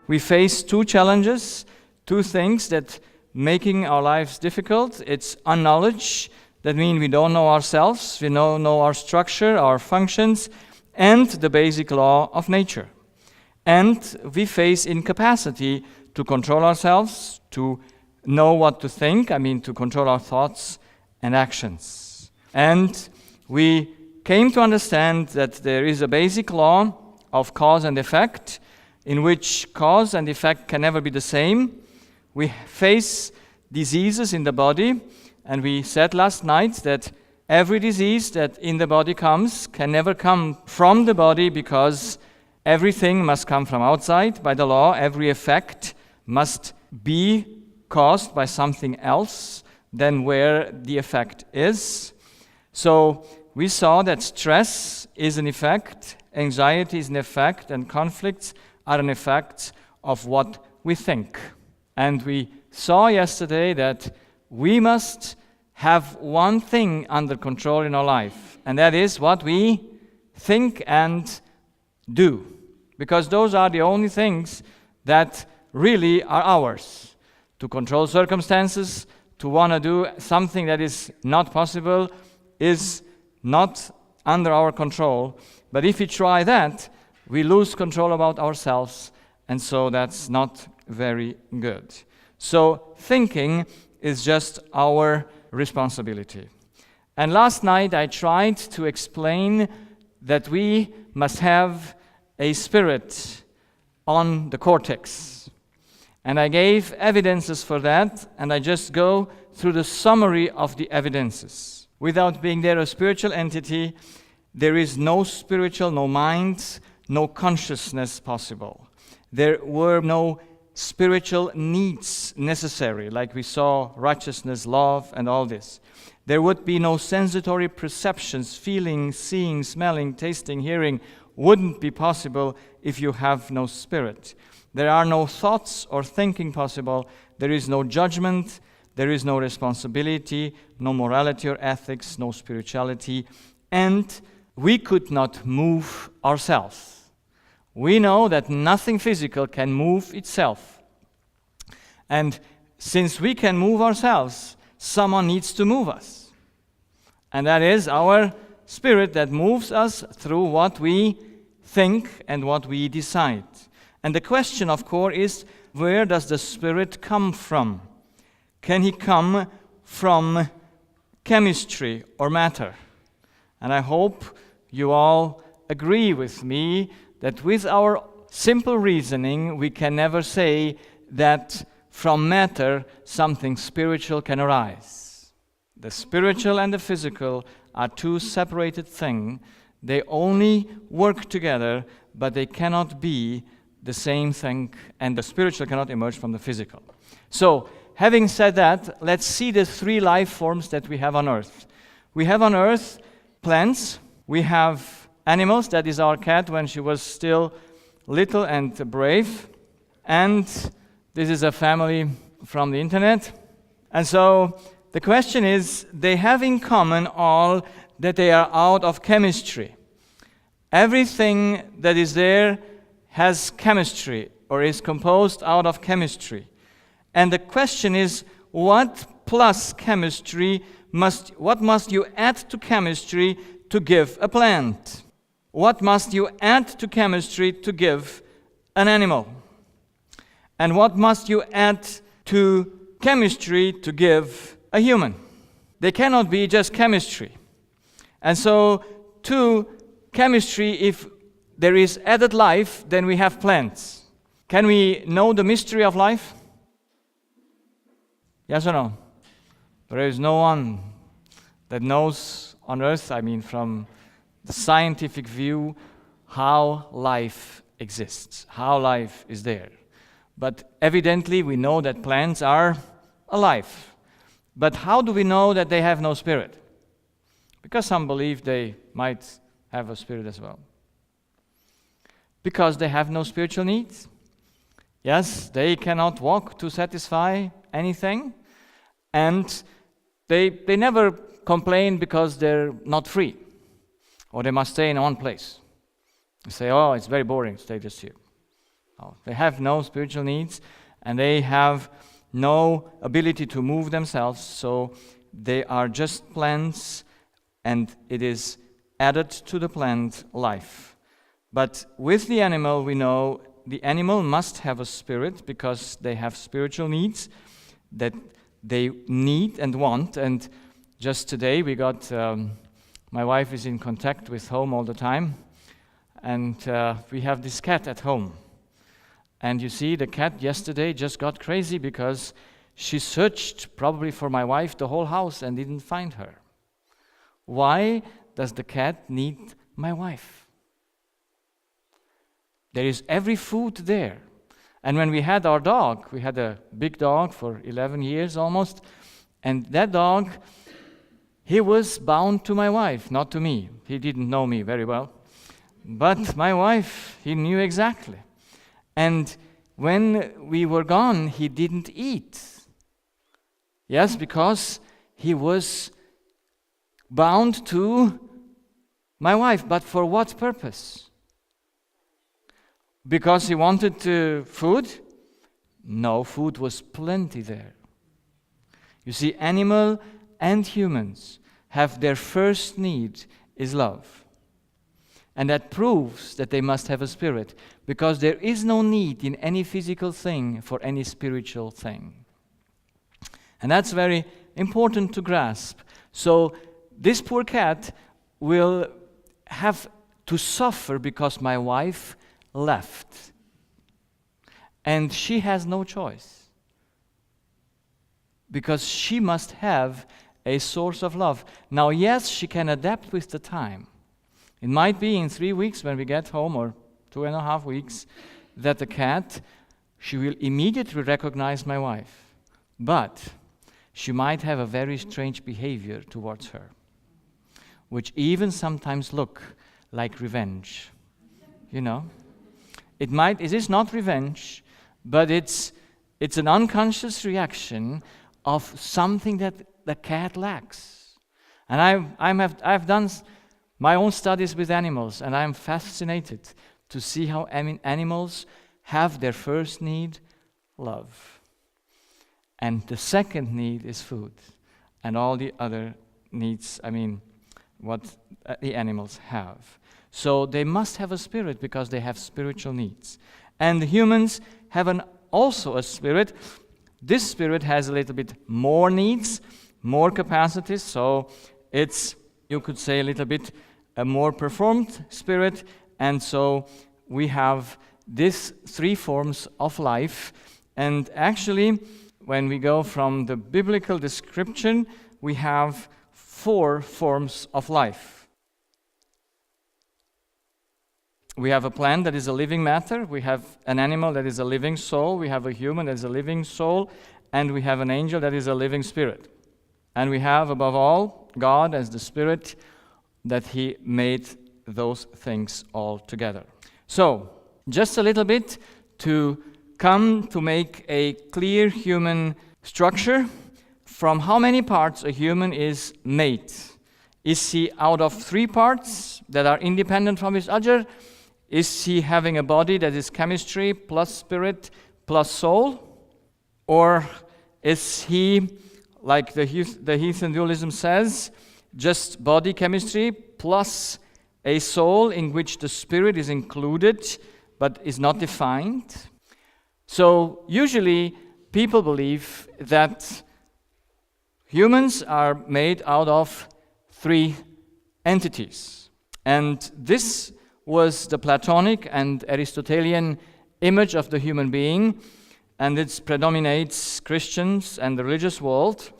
we face two challenges, two things that making our lives difficult. It's unknowledge, that means we don't know ourselves, we don't know our structure, our functions, and the basic law of nature. And we face incapacity to control ourselves, to know what to think, to control our thoughts and actions. And we came to understand that there is a basic law of cause and effect, in which cause and effect can never be the same. We face diseases in the body, and we said last night that every disease that in the body comes can never come from the body, because everything must come from outside by the law. Every effect must be caused by something else than where the effect is. So we saw that stress is an effect, anxiety is an effect, and conflicts are an effect of what we think. And we saw yesterday that we must have one thing under control in our life, and that is what we think and do. Because those are the only things that really are ours. To control circumstances, to want to do something that is not possible, is not under our control. But if we try that, we lose control about ourselves, and so that's not very good. So thinking is just our responsibility. And last night I tried to explain that we must have a spirit on the cortex. And I gave evidences for that, and I just go through the summary of the evidences. Without being there a spiritual entity, there is no spiritual, no mind, no consciousness possible. There were no spiritual needs necessary, like we saw righteousness, love, and all this. There would be no sensatory perceptions, feeling, seeing, smelling, tasting, hearing, wouldn't be possible if you have no spirit. There are no thoughts or thinking possible. There is no judgment. There is no responsibility, no morality or ethics, no spirituality. And we could not move ourselves. We know that nothing physical can move itself. And since we can move ourselves, someone needs to move us. And that is our spirit that moves us through what we think and what we decide. And the question, of course, is, where does the spirit come from? Can he come from chemistry or matter? And I hope you all agree with me that with our simple reasoning, we can never say that from matter something spiritual can arise. The spiritual and the physical are two separated things. They only work together, but they cannot be the same thing, and the spiritual cannot emerge from the physical. So, having said that, let's see the three life forms that we have on earth. We have on earth plants, we have animals, that is our cat when she was still little and brave, and this is a family from the internet. And so the question is, they have in common all that they are out of chemistry. Everything that is there has chemistry or is composed out of chemistry. And the question is, what plus chemistry what must you add to chemistry to give a plant? What must you add to chemistry to give an animal? And what must you add to chemistry to give a human? They cannot be just chemistry. And so to chemistry, if there is added life, then we have plants. Can we know the mystery of life? Yes or no? There is no one that knows on earth, from the scientific view, how life exists, how life is there. But evidently we know that plants are alive. But how do we know that they have no spirit? Because some believe they might have a spirit as well. Because they have no spiritual needs. Yes, they cannot walk to satisfy anything, and they never complain because they're not free, or they must stay in one place. They say, oh, it's very boring, stay just here. They have no spiritual needs, and they have no ability to move themselves, so they are just plants, and it is added to the plant life. But with the animal, we know the animal must have a spirit because they have spiritual needs that they need and want. And just today we got, my wife is in contact with home all the time, and we have this cat at home. And you see, the cat yesterday just got crazy because she searched probably for my wife the whole house and didn't find her. Why does the cat need my wife? There is every food there. And when we had our dog, we had a big dog for 11 years almost, and that dog, he was bound to my wife, not to me. He didn't know me very well. But my wife, he knew exactly. And when we were gone, he didn't eat. Yes, because he was bound to my wife. But for what purpose? Because he wanted food? No, food was plenty there. You see, animal and humans have their first need is love. And that proves that they must have a spirit, because there is no need in any physical thing for any spiritual thing. And that's very important to grasp. So this poor cat will have to suffer because my wife left. And she has no choice, because she must have a source of love. Now, yes, she can adapt with the time. It might be in 3 weeks when we get home, or 2.5 weeks, that the cat, she will immediately recognize my wife. But she might have a very strange behavior towards her, which even sometimes look like revenge. You know? It is not revenge, but it's an unconscious reaction of something that the cat lacks. And I've done my own studies with animals, and I'm fascinated to see how animals have their first need, love. And the second need is food. And all the other needs, what the animals have. So they must have a spirit because they have spiritual needs. And humans have also a spirit. This spirit has a little bit more needs, more capacities, so it's, you could say, a little bit a more performed spirit, and so we have these 3 forms of life. And actually, when we go from the biblical description, we have 4 forms of life. We have a plant that is a living matter, we have an animal that is a living soul, we have a human that is a living soul, and we have an angel that is a living spirit. And we have, above all, God as the spirit that he made those things all together. So, just a little bit to come to make a clear human structure. From how many parts a human is made? Is he out of 3 parts that are independent from each other? Is he having a body that is chemistry plus spirit plus soul? Or is he, like the heathen dualism says, just body chemistry plus a soul in which the spirit is included but is not defined? So usually people believe that humans are made out of 3 entities. And this was the Platonic and Aristotelian image of the human being, and it predominates Christians and the religious world.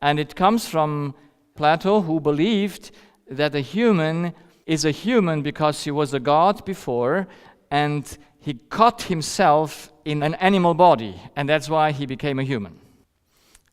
And it comes from Plato, who believed that a human is a human because he was a god before, and he caught himself in an animal body, and that's why he became a human.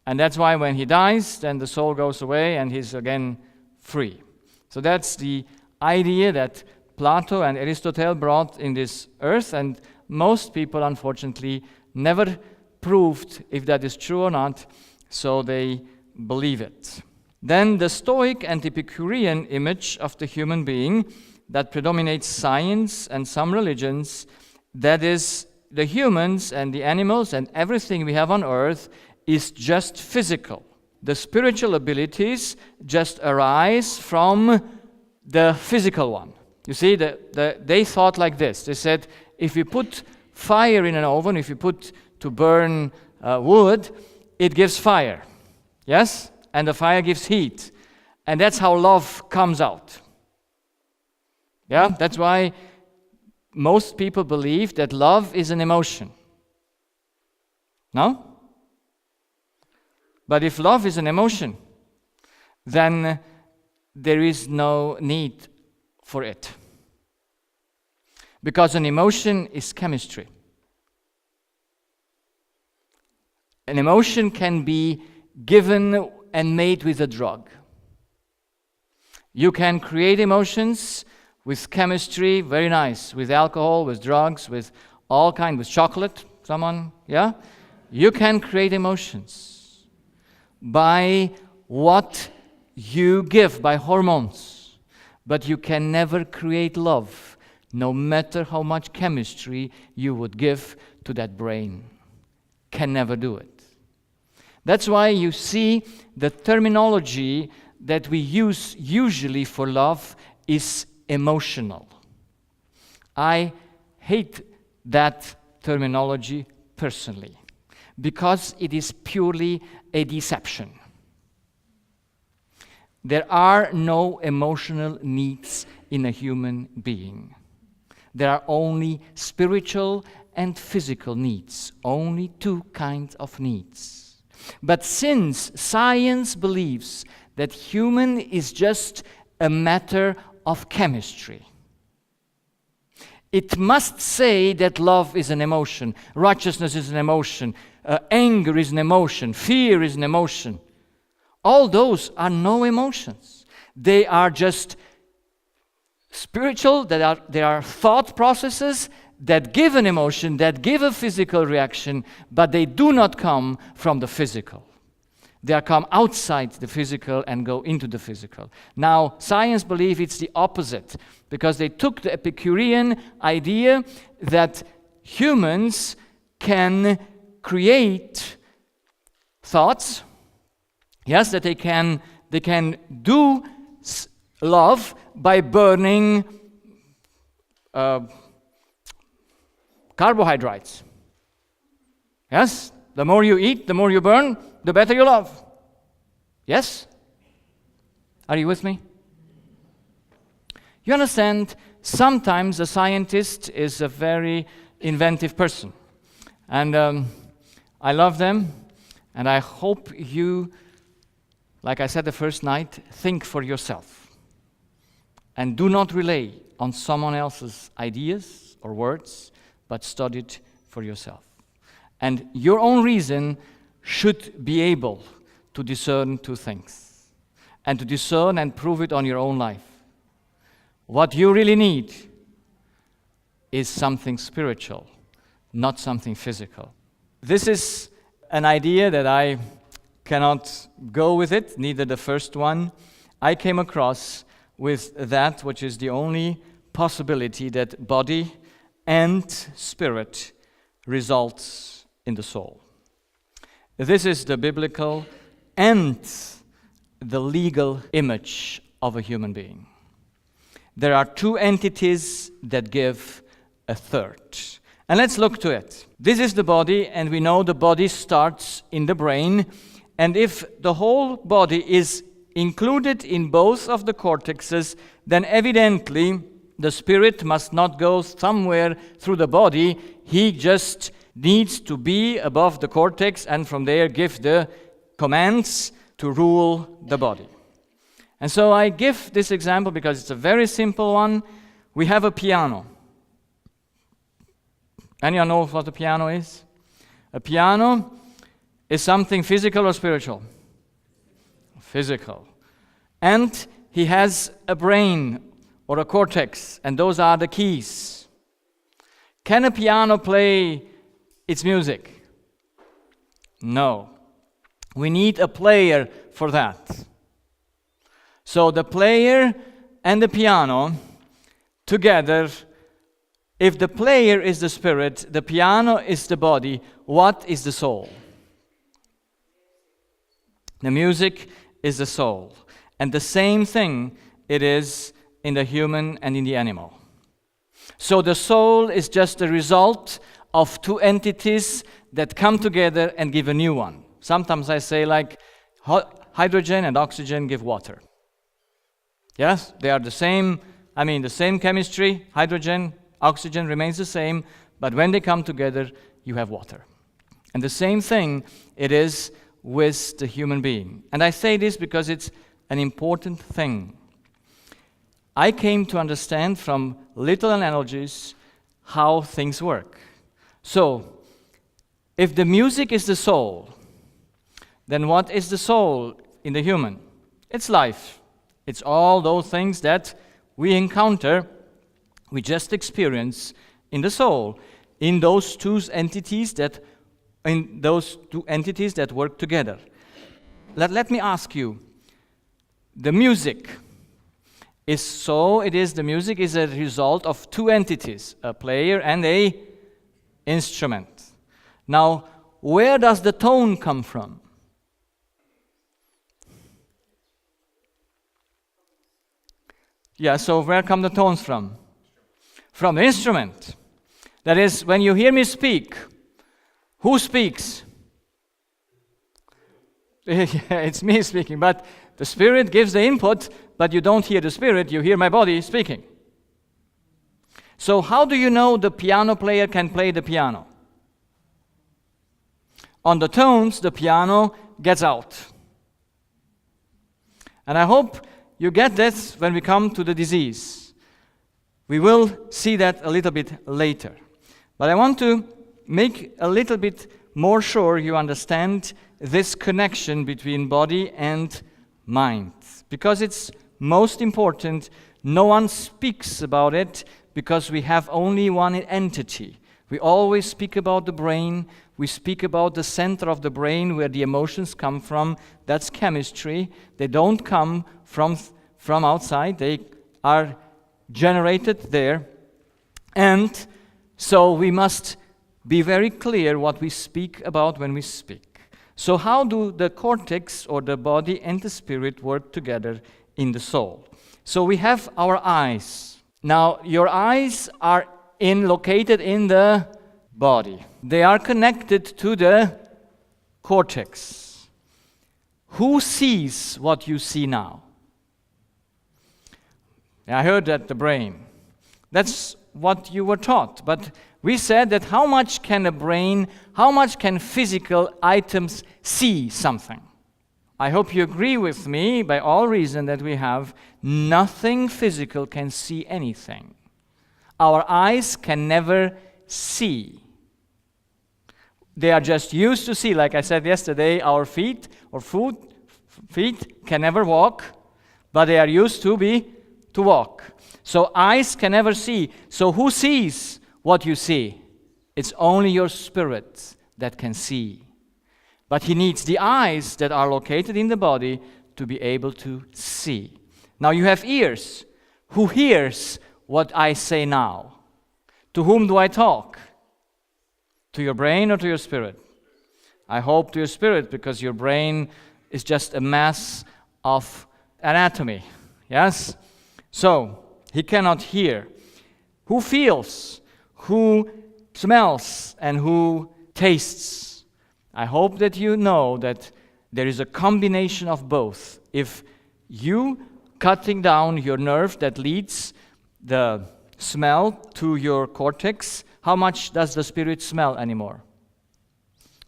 And that's why when he dies, then the soul goes away and he's again free. So that's the idea that Plato and Aristotle brought in this earth, and most people, unfortunately, never proved if that is true or not, so they believe it. Then the Stoic and Epicurean image of the human being that predominates science and some religions, that is the humans and the animals and everything we have on earth is just physical. The spiritual abilities just arise from the physical one. You see, they thought like this. They said, if you put fire in an oven, if you put to burn wood, it gives fire. Yes? And the fire gives heat. And that's how love comes out. Yeah? That's why most people believe that love is an emotion. No? But if love is an emotion, then there is no need for it. Because an emotion is chemistry. An emotion can be given and made with a drug. You can create emotions with chemistry, very nice, with alcohol, with drugs, with all kinds, with chocolate, someone, yeah? You can create emotions by what you give, by hormones. But you can never create love, no matter how much chemistry you would give to that brain. Can never do it. That's why you see the terminology that we use usually for love is emotional. I hate that terminology personally because it is purely a deception. There are no emotional needs in a human being. There are only spiritual and physical needs, only two kinds of needs. But since science believes that human is just a matter of chemistry, it must say that love is an emotion, righteousness is an emotion, anger is an emotion, fear is an emotion. All those are no emotions. They are just spiritual, they are thought processes that give an emotion, that give a physical reaction, but they do not come from the physical. They come outside the physical and go into the physical. Now, science believes it's the opposite, because they took the Epicurean idea that humans can create thoughts, yes, that they can do love by burning carbohydrates. Yes? The more you eat, the more you burn, the better you love. Yes? Are you with me? You understand, sometimes a scientist is a very inventive person. And I love them, and I hope you, like I said the first night, think for yourself. And do not rely on someone else's ideas or words, but study it for yourself. And your own reason should be able to discern two things, and to discern and prove it on your own life. What you really need is something spiritual, not something physical. This is an idea that I cannot go with it, neither the first one. I came across with that which is the only possibility that body and spirit results in the soul. This is the biblical and the legal image of a human being. There are two entities that give a third. And let's look to it. This is the body, and we know the body starts in the brain. And if the whole body is included in both of the cortexes, then evidently the spirit must not go somewhere through the body. He just needs to be above the cortex and from there give the commands to rule the body. And so I give this example because it's a very simple one. We have a piano. Anyone know what a piano is? A piano is something physical or spiritual? Physical. And he has a brain or a cortex, and those are the keys. Can a piano play its music? No. We need a player for that. So the player and the piano together If the player is the spirit, the piano is the body, what is the soul? The music is the soul. And the same thing it is in the human and in the animal. So the soul is just the result of two entities that come together and give a new one. Sometimes I say like hydrogen and oxygen give water. Yes, they are the same chemistry, hydrogen, oxygen remains the same, but when they come together, you have water. And the same thing it is with the human being. And I say this because it's an important thing. I came to understand from little analogies how things work. So, if the music is the soul, then what is the soul in the human? It's life. It's all those things that we encounter, we just experience in the soul, in those two entities that work together. Let me ask you, the music the music is a result of two entities, a player and a instrument. Now, where does the tone come from? Yeah, so where come the tones from? From the instrument. That is, when you hear me speak, who speaks? It's me speaking, but the Spirit gives the input, but you don't hear the Spirit, you hear my body speaking. So how do you know the piano player can play the piano? On the tones, the piano gets out. And I hope you get this when we come to the disease. We will see that a little bit later. But I want to make a little bit more sure you understand this connection between body and mind. Because it's most important, no one speaks about it because we have only one entity. We always speak about the brain. We speak about the center of the brain where the emotions come from. That's chemistry. They don't come from outside. They are generated there. And so we must be very clear what we speak about when we speak. So how do the cortex or the body and the spirit work together in the soul? So we have our eyes. Now, your eyes are located in the body. They are connected to the cortex. Who sees what you see now? I heard that the brain. That's what you were taught. But we said that how much can physical items see something? I hope you agree with me, by all reason that we have, nothing physical can see anything. Our eyes can never see. They are just used to see. Like I said yesterday, our feet can never walk, but they are used to walk. So eyes can never see. So who sees what you see? It's only your spirit that can see. But he needs the eyes that are located in the body to be able to see. Now you have ears. Who hears what I say now? To whom do I talk? To your brain or to your spirit? I hope to your spirit, because your brain is just a mass of anatomy. Yes? So, he cannot hear. Who feels? Who smells? And who tastes? I hope that you know that there is a combination of both. If you cutting down your nerve that leads the smell to your cortex, how much does the spirit smell anymore?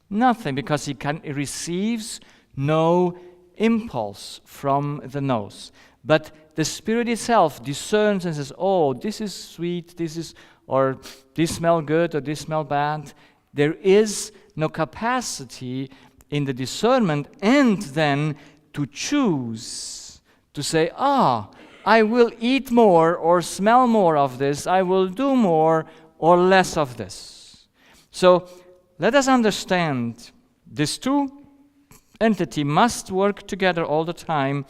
Nothing, because he receives no impulse from the nose. But the spirit itself discerns and says, oh, this is sweet, or this smell good, or this smell bad. There is no capacity in the discernment, and then to choose, to say, I will eat more or smell more of this, I will do more or less of this. So let us understand these two entities must work together all the time,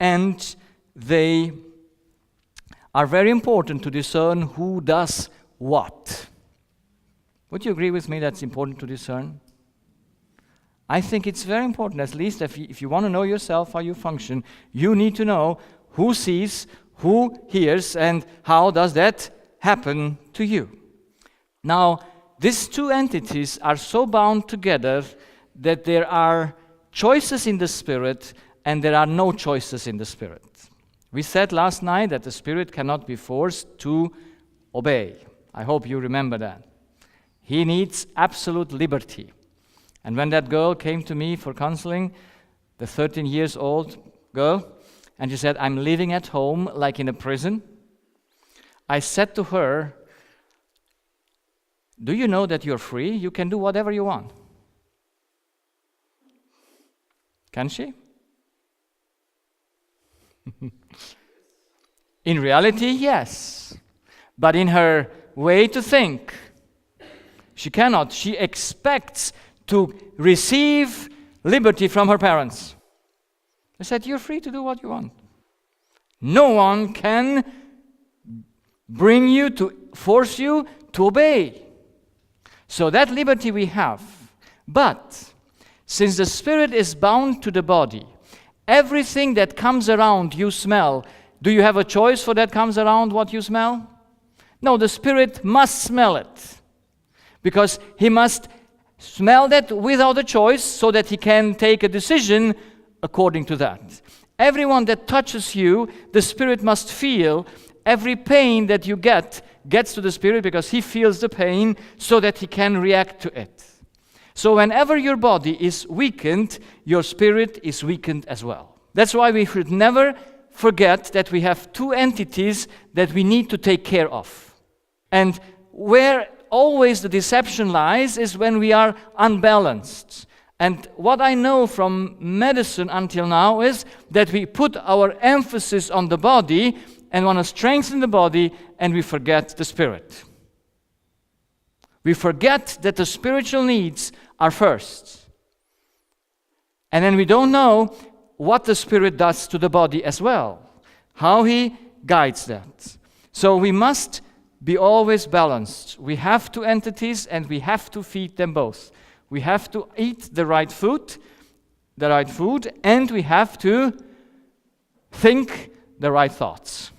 and they are very important to discern who does what? Would you agree with me that's important to discern? I think it's very important, at least if you want to know yourself, how you function, you need to know who sees, who hears, and how does that happen to you. Now, these two entities are so bound together that there are choices in the Spirit and there are no choices in the Spirit. We said last night that the Spirit cannot be forced to obey. I hope you remember that. He needs absolute liberty. And when that girl came to me for counseling, the 13 years old girl, and she said, I'm living at home like in a prison, I said to her, do you know that you're free? You can do whatever you want. Can she? In reality, yes. But in her way to think, she cannot. She expects to receive liberty from her parents. They said, you're free to do what you want. No one can bring you to force you to obey. So that liberty we have. But since the Spirit is bound to the body, everything that comes around you smell. Do you have a choice for that comes around what you smell? No, the Spirit must smell it. Because he must smell that without a choice so that he can take a decision according to that. Everyone that touches you, the Spirit must feel. Every pain that you gets to the Spirit because he feels the pain so that he can react to it. So whenever your body is weakened, your spirit is weakened as well. That's why we should never forget that we have two entities that we need to take care of. And where always the deception lies is when we are unbalanced. And what I know from medicine until now is that we put our emphasis on the body and want to strengthen the body, and we forget the spirit. We forget that the spiritual needs are first. And then we don't know what the Spirit does to the body as well, how he guides that. So we must be always balanced. We have two entities and we have to feed them both. We have to eat the right food, and we have to think the right thoughts.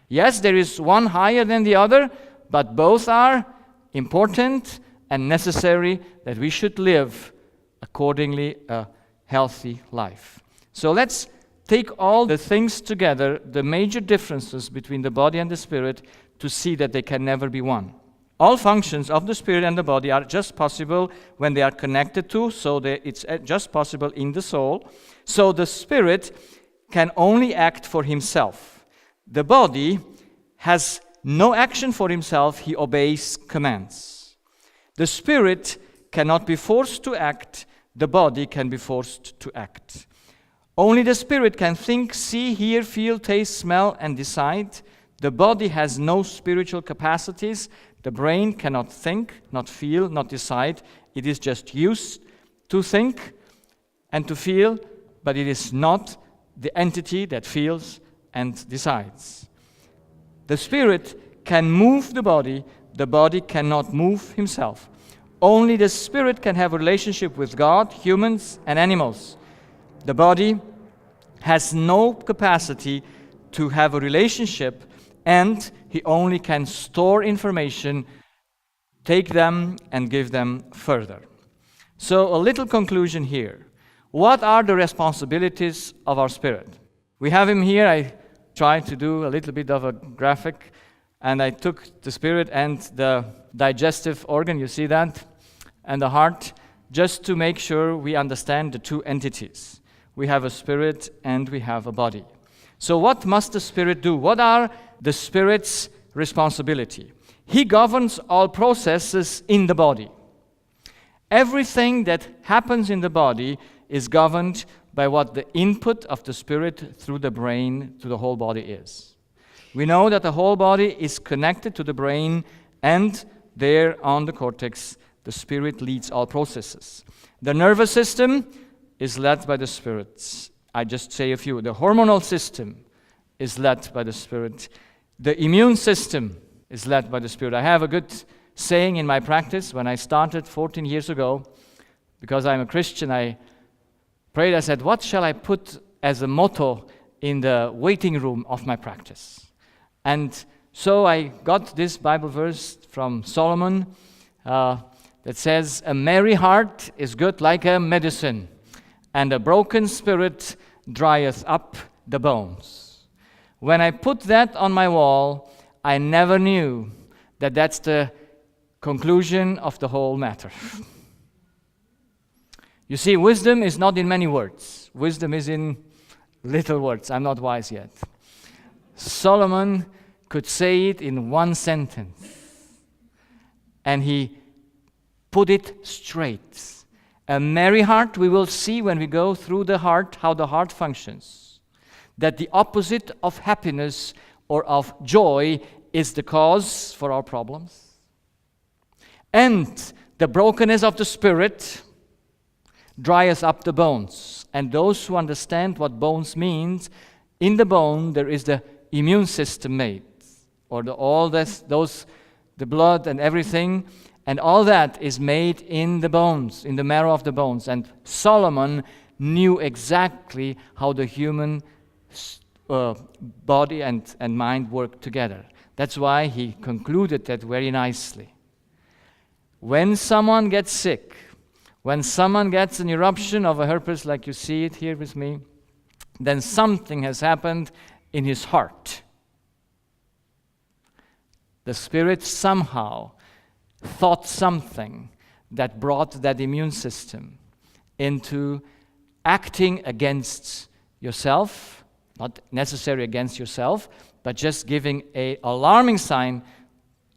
Yes, there is one higher than the other, but both are important and necessary that we should live accordingly a healthy life. So let's take all the things together, the major differences between the body and the spirit, to see that they can never be one. All functions of the spirit and the body are just possible when they are connected to, so it's just possible in the soul. So the spirit can only act for himself. The body has no action for himself, he obeys commands. The spirit cannot be forced to act, the body can be forced to act. Only the spirit can think, see, hear, feel, taste, smell, and decide. The body has no spiritual capacities. The brain cannot think, not feel, not decide. It is just used to think and to feel, but it is not the entity that feels and decides. The spirit can move the body cannot move himself. Only the spirit can have a relationship with God, humans, and animals. The body has no capacity to have a relationship, and he only can store information, take them, and give them further. So a little conclusion here. What are the responsibilities of our spirit? We have him here. I tried to do a little bit of a graphic, and I took the spirit and the digestive organ, you see that, and the heart, just to make sure we understand the two entities. We have a spirit and we have a body. So what must the spirit do? What are the spirit's responsibility? He governs all processes in the body. Everything that happens in the body is governed by what the input of the spirit through the brain to the whole body is. We know that the whole body is connected to the brain, and there on the cortex, the spirit leads all processes. The nervous system is led by the spirit. I just say a few. The hormonal system is led by the spirit. The immune system is led by the Spirit. I have a good saying in my practice. When I started 14 years ago, because I'm a Christian, I prayed, I said, what shall I put as a motto in the waiting room of my practice? And so I got this Bible verse from Solomon that says, a merry heart is good like a medicine, and a broken spirit drieth up the bones. When I put that on my wall, I never knew that that's the conclusion of the whole matter. You see, wisdom is not in many words. Wisdom is in little words. I'm not wise yet. Solomon could say it in one sentence, and he put it straight. A merry heart, we will see when we go through the heart, how the heart functions. That the opposite of happiness or of joy is the cause for our problems. And the brokenness of the spirit dries up the bones. And those who understand what bones means, in the bone there is the immune system made, or the blood and everything. And all that is made in the bones, in the marrow of the bones. And Solomon knew exactly how the human body and mind work together. That's why he concluded that very nicely. When someone gets sick, when someone gets an eruption of a herpes, like you see it here with me, then something has happened in his heart. The spirit somehow thought something that brought that immune system into acting against yourself, not necessarily against yourself, but just giving an alarming sign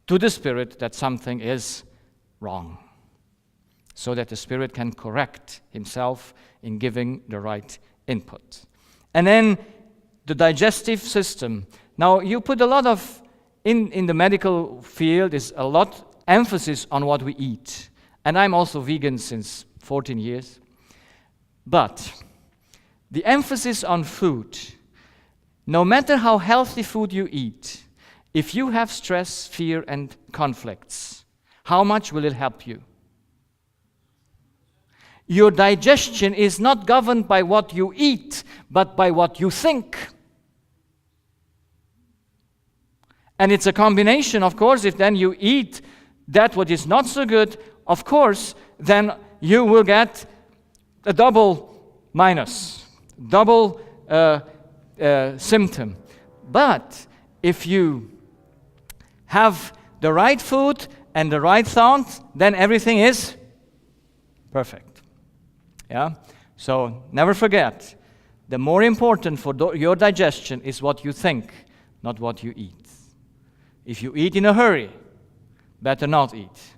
to the spirit that something is wrong, so that the spirit can correct himself in giving the right input. And then the digestive system. Now, you put a lot of, in the medical field, is a lot emphasis on what we eat. And I'm also vegan since 14 years. But the emphasis on food, no matter how healthy food you eat, if you have stress, fear, and conflicts, how much will it help you? Your digestion is not governed by what you eat, but by what you think. And it's a combination, of course. If then you eat that what is not so good, of course, then you will get a double minus, double symptom. But if you have the right food and the right thought, then everything is perfect. Yeah? So never forget, the more important for your digestion is what you think, not what you eat. If you eat in a hurry, better not eat.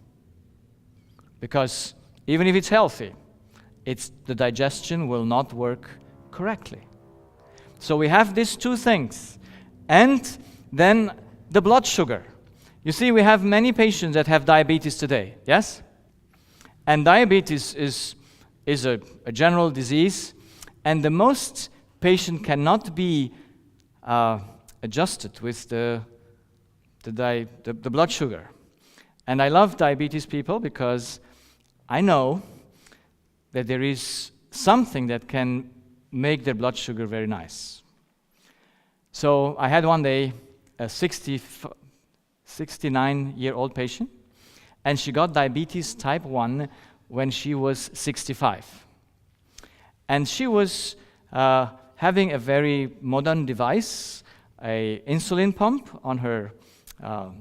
Because even if it's healthy, the digestion will not work correctly. So we have these two things. And then the blood sugar. You see, we have many patients that have diabetes today, yes? And diabetes is a general disease, and the most patient cannot be adjusted with the blood sugar. And I love diabetes people because I know that there is something that can make their blood sugar very nice. So I had one day a 69-year-old patient, and she got diabetes type 1 when she was 65. And she was having a very modern device, an insulin pump on her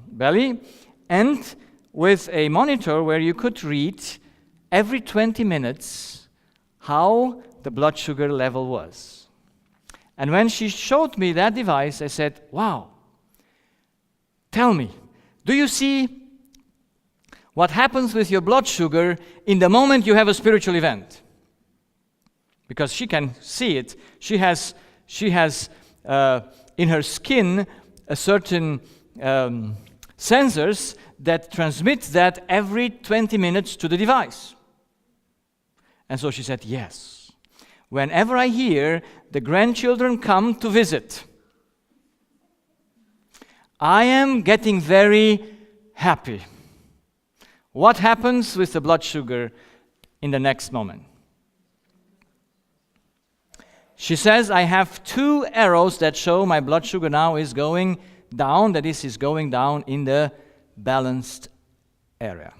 belly, and with a monitor where you could read every 20 minutes how the blood sugar level was. And when she showed me that device, I said, wow, tell me, do you see what happens with your blood sugar in the moment you have a spiritual event? Because she can see it. She has in her skin a certain sensors that transmit that every 20 minutes to the device. And so she said, yes. Whenever I hear the grandchildren come to visit, I am getting very happy. What happens with the blood sugar in the next moment? She says, I have 2 arrows that show my blood sugar now is going down, that is going down in the balanced area.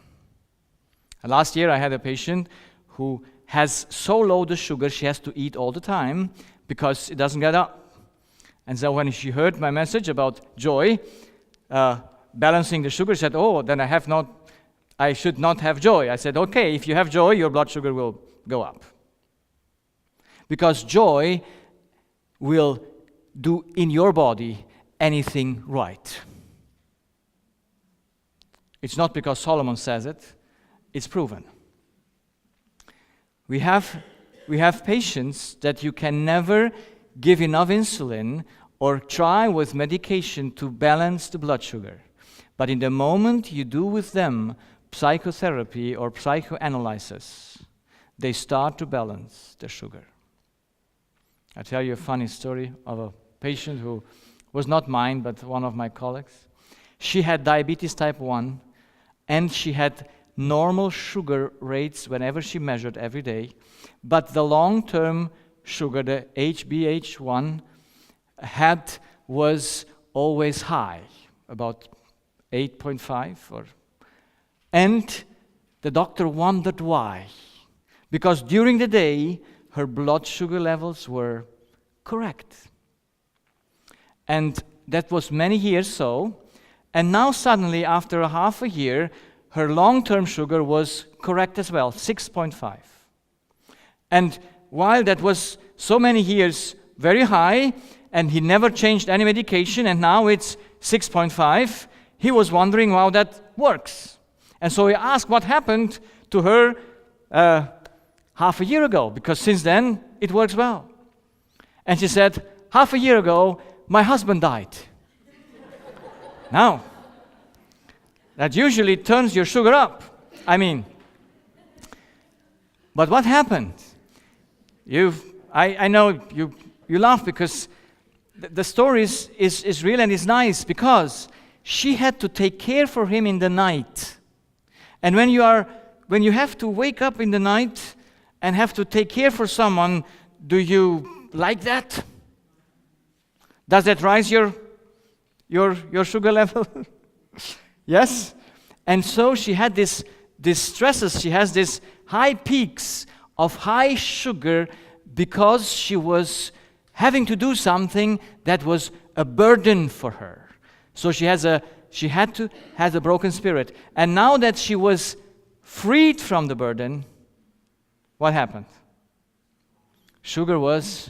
And last year I had a patient who has so low the sugar she has to eat all the time because it doesn't get up. And so when she heard my message about joy, balancing the sugar, she said, oh, then I should not have joy. I said, okay, if you have joy, your blood sugar will go up. Because joy will do in your body anything right. It's not because Solomon says it, it's proven. We have patients that you can never give enough insulin or try with medication to balance the blood sugar. But in the moment you do with them psychotherapy or psychoanalysis, they start to balance their sugar. I'll tell you a funny story of a patient who was not mine, but one of my colleagues. She had diabetes type 1, and she had normal sugar rates whenever she measured every day, but the long-term sugar, the HbA1, was always high, about 8.5, and the doctor wondered why. Because during the day, her blood sugar levels were correct. And that was many years so. And now suddenly, after a half a year, her long-term sugar was correct as well, 6.5. And while that was so many years very high, and he never changed any medication, and now it's 6.5, he was wondering how that works. And so he asked what happened to her half a year ago, because since then it works well. And she said, half a year ago, my husband died. Now, that usually turns your sugar up. But what happened? I know you laugh because the story is real and is nice, because she had to take care for him in the night. And when you have to wake up in the night and have to take care for someone, do you like that? Does that rise your sugar level? Yes? And so she had these stresses, she has these high peaks of high sugar because she was having to do something that was a burden for her. So she had a broken spirit. And now that she was freed from the burden, what happened? Sugar was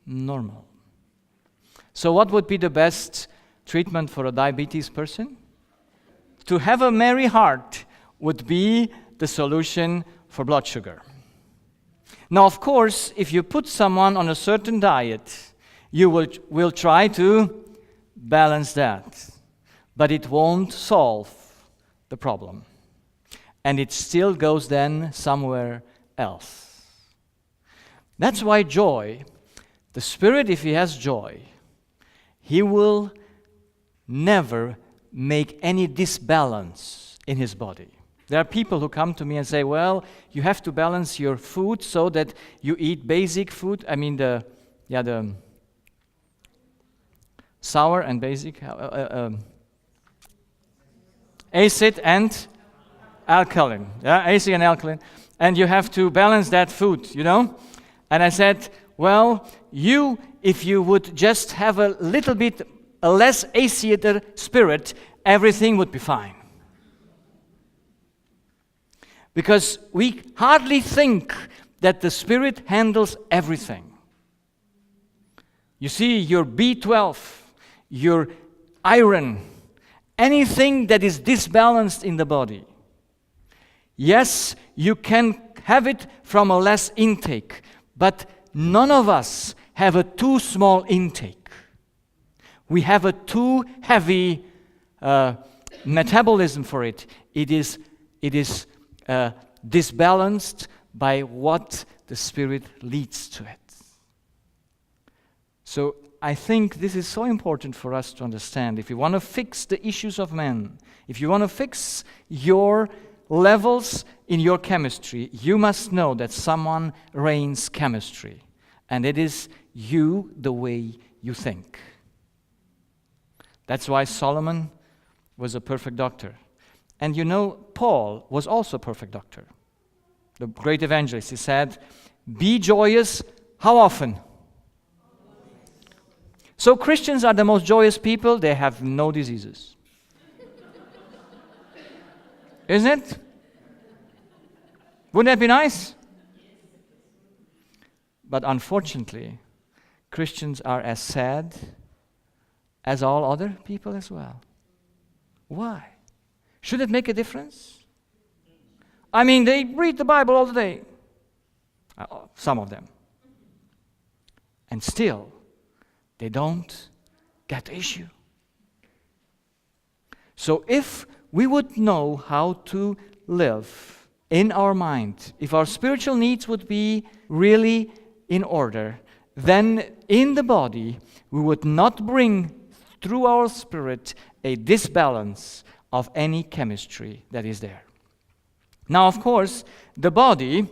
normal. So what would be the best treatment for a diabetes person? To have a merry heart would be the solution for blood sugar. Now, of course, if you put someone on a certain diet, you will try to balance that. But it won't solve the problem. And it still goes then somewhere else. That's why joy, the Spirit, if he has joy, he will never make any disbalance in his body. There are people who come to me and say, well, you have to balance your food so that you eat basic food. The sour and basic, acid and alkaline. Yeah, acid and alkaline. And you have to balance that food, And I said, well, if you would just have a little bit a less acid spirit, everything would be fine. Because we hardly think that the Spirit handles everything. You see, your B12, your iron, anything that is disbalanced in the body. Yes, you can have it from a less intake, but none of us have a too small intake. We have a too heavy metabolism for it. It is disbalanced by what the Spirit leads to it. So I think this is so important for us to understand. If you want to fix the issues of men, if you want to fix your levels in your chemistry, you must know that someone reigns chemistry, and it is you, the way you think. That's why Solomon was a perfect doctor. And you know, Paul was also a perfect doctor. The great evangelist, he said, be joyous, how often? So Christians are the most joyous people, they have no diseases. Isn't it? Wouldn't that be nice? But unfortunately, Christians are as sad as all other people as well. Why? Should it make a difference? I mean, they read the Bible all the day. Some of them. And still, they don't get the issue. So if we would know how to live in our mind, if our spiritual needs would be really in order, then in the body we would not bring through our spirit a disbalance of any chemistry that is there. Now, of course, the body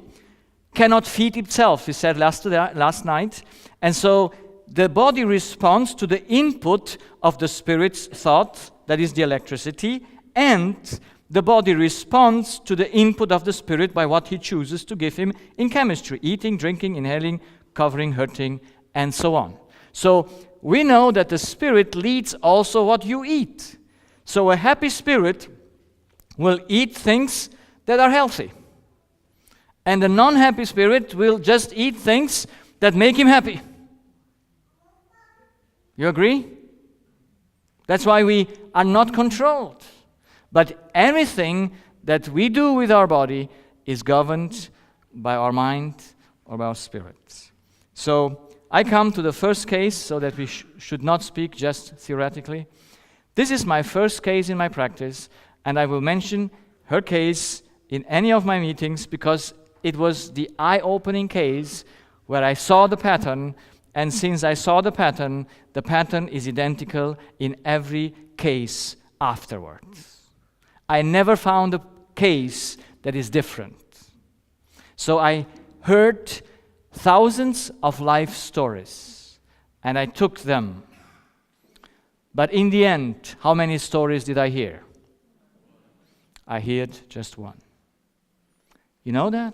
cannot feed itself, we said last night, and so the body responds to the input of the spirit's thought, that is the electricity, and the body responds to the input of the spirit by what he chooses to give him in chemistry: eating, drinking, inhaling, covering, hurting, and so on. So we know that the spirit leads also what you eat. So a happy spirit will eat things that are healthy. And a non-happy spirit will just eat things that make him happy. You agree? That's why we are not controlled. But everything that we do with our body is governed by our mind or by our spirit. So I come to the first case so that we should not speak just theoretically. This is my first case in my practice, and I will mention her case in any of my meetings because it was the eye-opening case where I saw the pattern, and since I saw the pattern is identical in every case afterwards. I never found a case that is different. So I heard thousands of life stories, and I took them. But in the end, how many stories did I hear? I heard just one. You know that?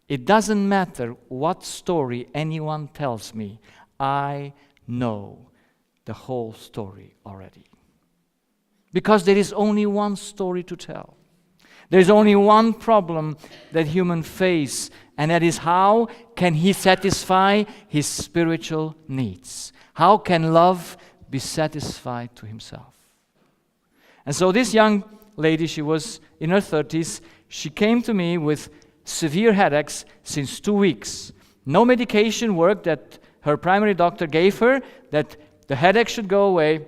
It doesn't matter what story anyone tells me, I know the whole story already. Because there is only one story to tell. There is only one problem that humans face, and that is how can he satisfy his spiritual needs? How can love be satisfied to himself? And so this young lady, she was in her 30s, she came to me with severe headaches since 2 weeks. No medication worked that her primary doctor gave her, that the headache should go away.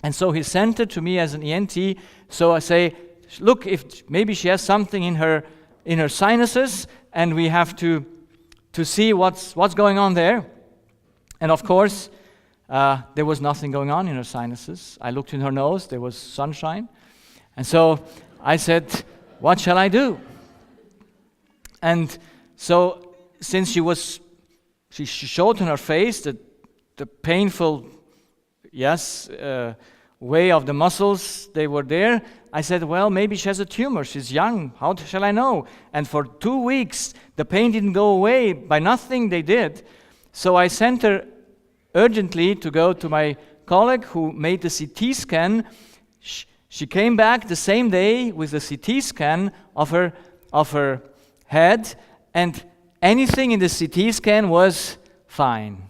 And so he sent her to me as an ENT. So I say, look, if maybe she has something in her sinuses, and we have to see what's going on there. And of course, there was nothing going on in her sinuses. I looked in her nose, there was sunshine. And so I said, what shall I do? And so since she showed in her face the painful, way of the muscles, they were there. I said, well, maybe she has a tumor. She's young. How shall I know? And for 2 weeks, the pain didn't go away. By nothing they did. So I sent her urgently to go to my colleague who made the CT scan. She came back the same day with the CT scan of her head, and anything in the CT scan was fine.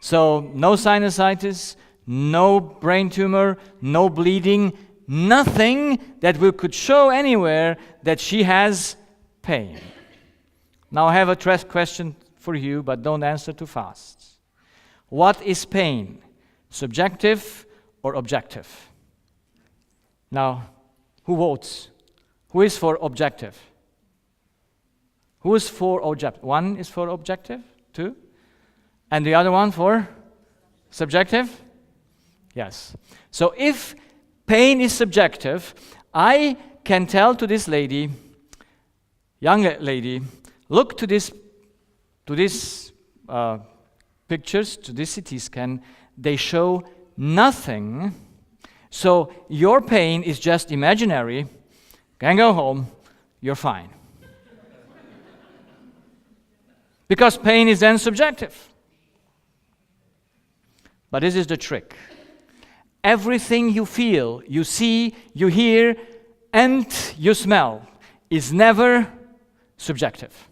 So no sinusitis, no brain tumor, no bleeding, nothing that we could show anywhere that she has pain. Now I have a question for you, but don't answer too fast. What is pain? Subjective or objective? Now, who votes? Who is for objective? Who is for objective? 1 is for objective, 2? And the other one for subjective? Yes. So if pain is subjective, I can tell to this lady, young lady, look to these pictures, to this CT scan. They show nothing. So your pain is just imaginary. Can go home. You're fine. Because pain is then subjective. But this is the trick. Everything you feel, you see, you hear, and you smell is never subjective.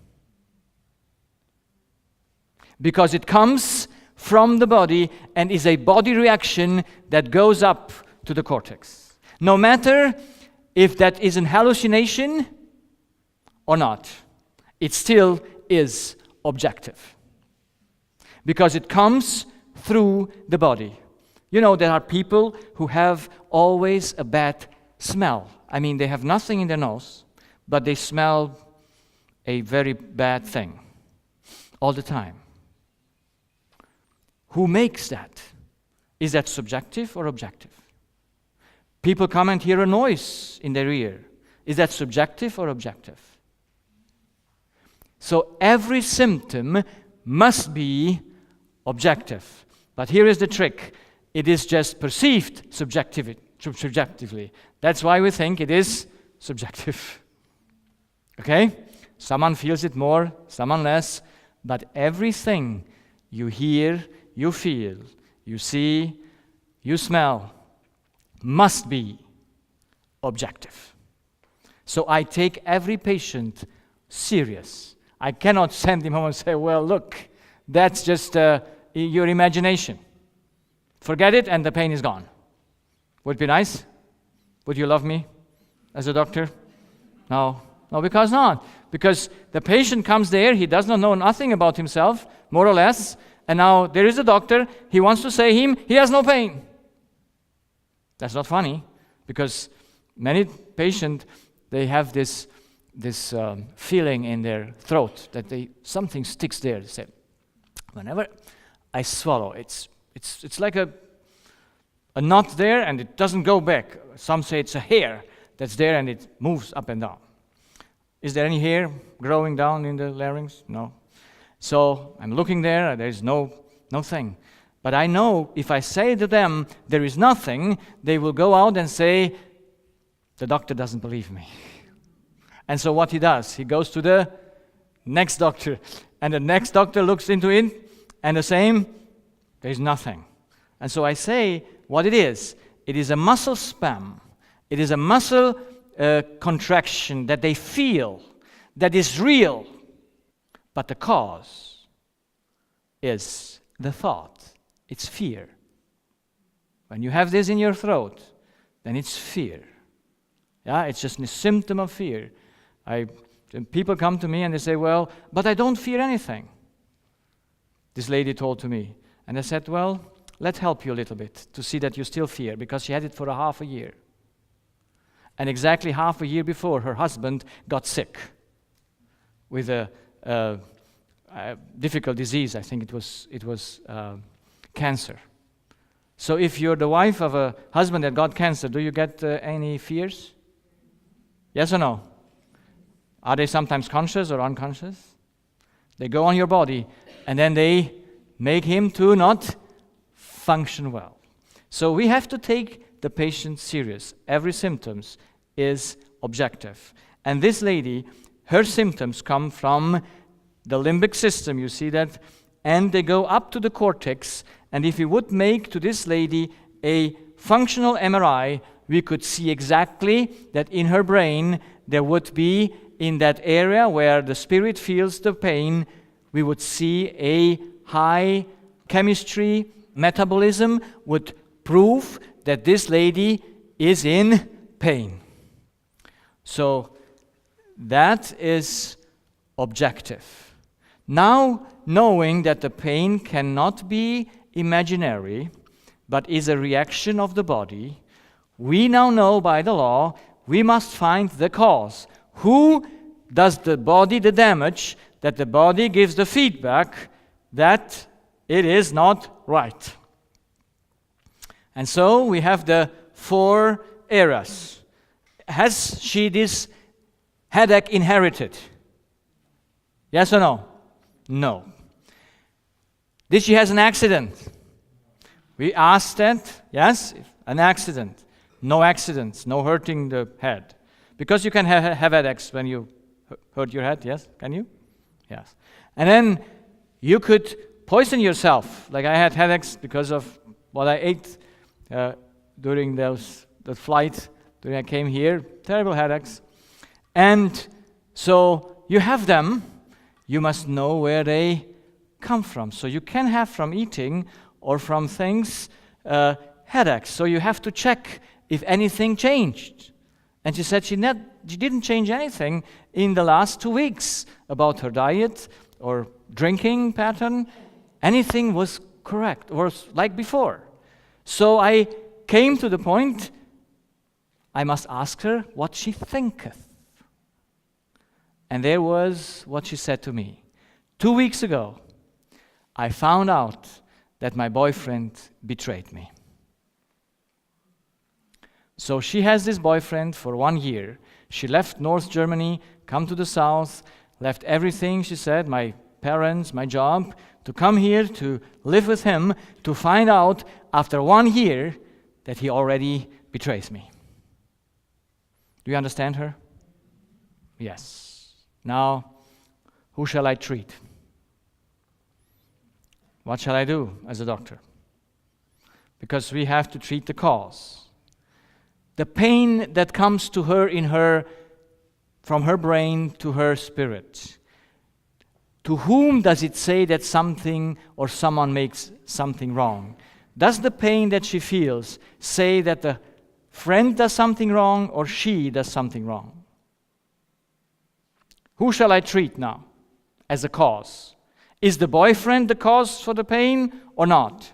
Because it comes from the body and is a body reaction that goes up to the cortex. No matter if that is an hallucination or not, it still is objective. Because it comes through the body. You know, there are people who have always a bad smell. I mean, they have nothing in their nose, but they smell a very bad thing all the time. Who makes that? Is that subjective or objective? People come and hear a noise in their ear. Is that subjective or objective? So every symptom must be objective. But here is the trick. It is just perceived subjectively. That's why we think it is subjective. Okay? Someone feels it more, someone less, but everything you hear, you feel, you see, you smell, must be objective. So I take every patient serious. I cannot send him home and say, well, look, that's just your imagination. Forget it and the pain is gone. Would it be nice? Would you love me as a doctor? No, because not. Because the patient comes there, he does not know nothing about himself, more or less, and now there is a doctor, he wants to say him, he has no pain. That's not funny, because many patients, they have this feeling in their throat that something sticks there. They say, whenever I swallow, it's like a knot there and it doesn't go back. Some say it's a hair that's there and it moves up and down. Is there any hair growing down in the larynx? No. So I'm looking there, there's no thing. But I know if I say to them there is nothing, they will go out and say, the doctor doesn't believe me. And so what he does, he goes to the next doctor, and the next doctor looks into it, and the same, there's nothing. And so I say what it is. It is a muscle spasm. It is a muscle contraction that they feel, that is real. But the cause is the thought. It's fear. When you have this in your throat, then it's fear. Yeah, it's just a symptom of fear. People come to me and they say, well, but I don't fear anything. This lady told to me. And I said, well, let's help you a little bit to see that you still fear, because she had it for a half a year. And exactly half a year before, her husband got sick with a difficult disease. I think it was cancer. So if you're the wife of a husband that got cancer, do you get any fears? Yes or no? Are they sometimes conscious or unconscious? They go on your body, and then they make him to not function well. So we have to take the patient serious. Every symptom is objective. And this lady, her symptoms come from the limbic system, you see that, and they go up to the cortex. And if we would make to this lady a functional MRI, we could see exactly that in her brain there would be, in that area where the spirit feels the pain, we would see a high chemistry metabolism would prove that this lady is in pain. So that is objective. Now, knowing that the pain cannot be imaginary, but is a reaction of the body, we now know by the law we must find the cause. Who does the body the damage, that the body gives the feedback that it is not right. And so we have the 4 eras. Has she this headache inherited? Yes or no? No. Did she have an accident? We asked that. Yes, an accident. No accidents, no hurting the head. Because you can have headaches when you hurt your head, yes? Can you? Yes. And then you could poison yourself. Like I had headaches because of what I ate during the flight, during I came here. Terrible headaches. And so you have them. You must know where they come from. So you can have from eating or from things headaches. So you have to check if anything changed. And she said she didn't change anything in the last 2 weeks about her diet or drinking pattern. Anything was correct, was like before. So I came to the point, I must ask her what she thinketh. And there was what she said to me. 2 weeks ago, I found out that my boyfriend betrayed me. So she has this boyfriend for 1 year. She left North Germany, come to the South, left everything, she said, my parents, my job, to come here to live with him, to find out after 1 year that he already betrays me. Do you understand her? Yes. Now, who shall I treat? What shall I do as a doctor? Because we have to treat the cause. The pain that comes to her from her brain to her spirit. To whom does it say that something or someone makes something wrong? Does the pain that she feels say that the friend does something wrong or she does something wrong? Who shall I treat now as a cause? Is the boyfriend the cause for the pain or not?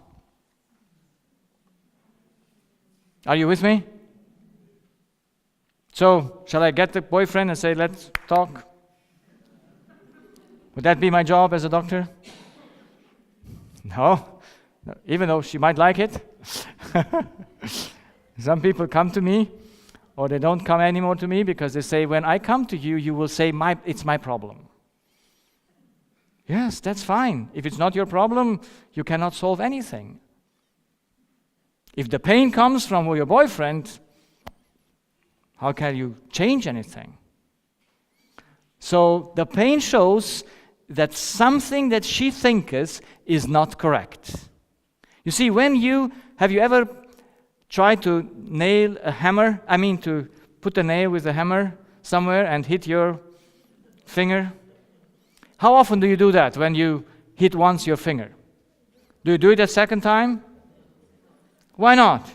Are you with me? So, shall I get the boyfriend and say, let's talk? Would that be my job as a doctor? No, even though she might like it. Some people come to me, or they don't come anymore to me because they say, when I come to you, you will say, it's my problem. Yes, that's fine. If it's not your problem, you cannot solve anything. If the pain comes from your boyfriend, how can you change anything? So the pain shows that something that she thinks is not correct. You see, have you ever tried to nail a hammer? To put a nail with a hammer somewhere and hit your finger? How often do you do that when you hit once your finger? Do you do it a second time? Why not?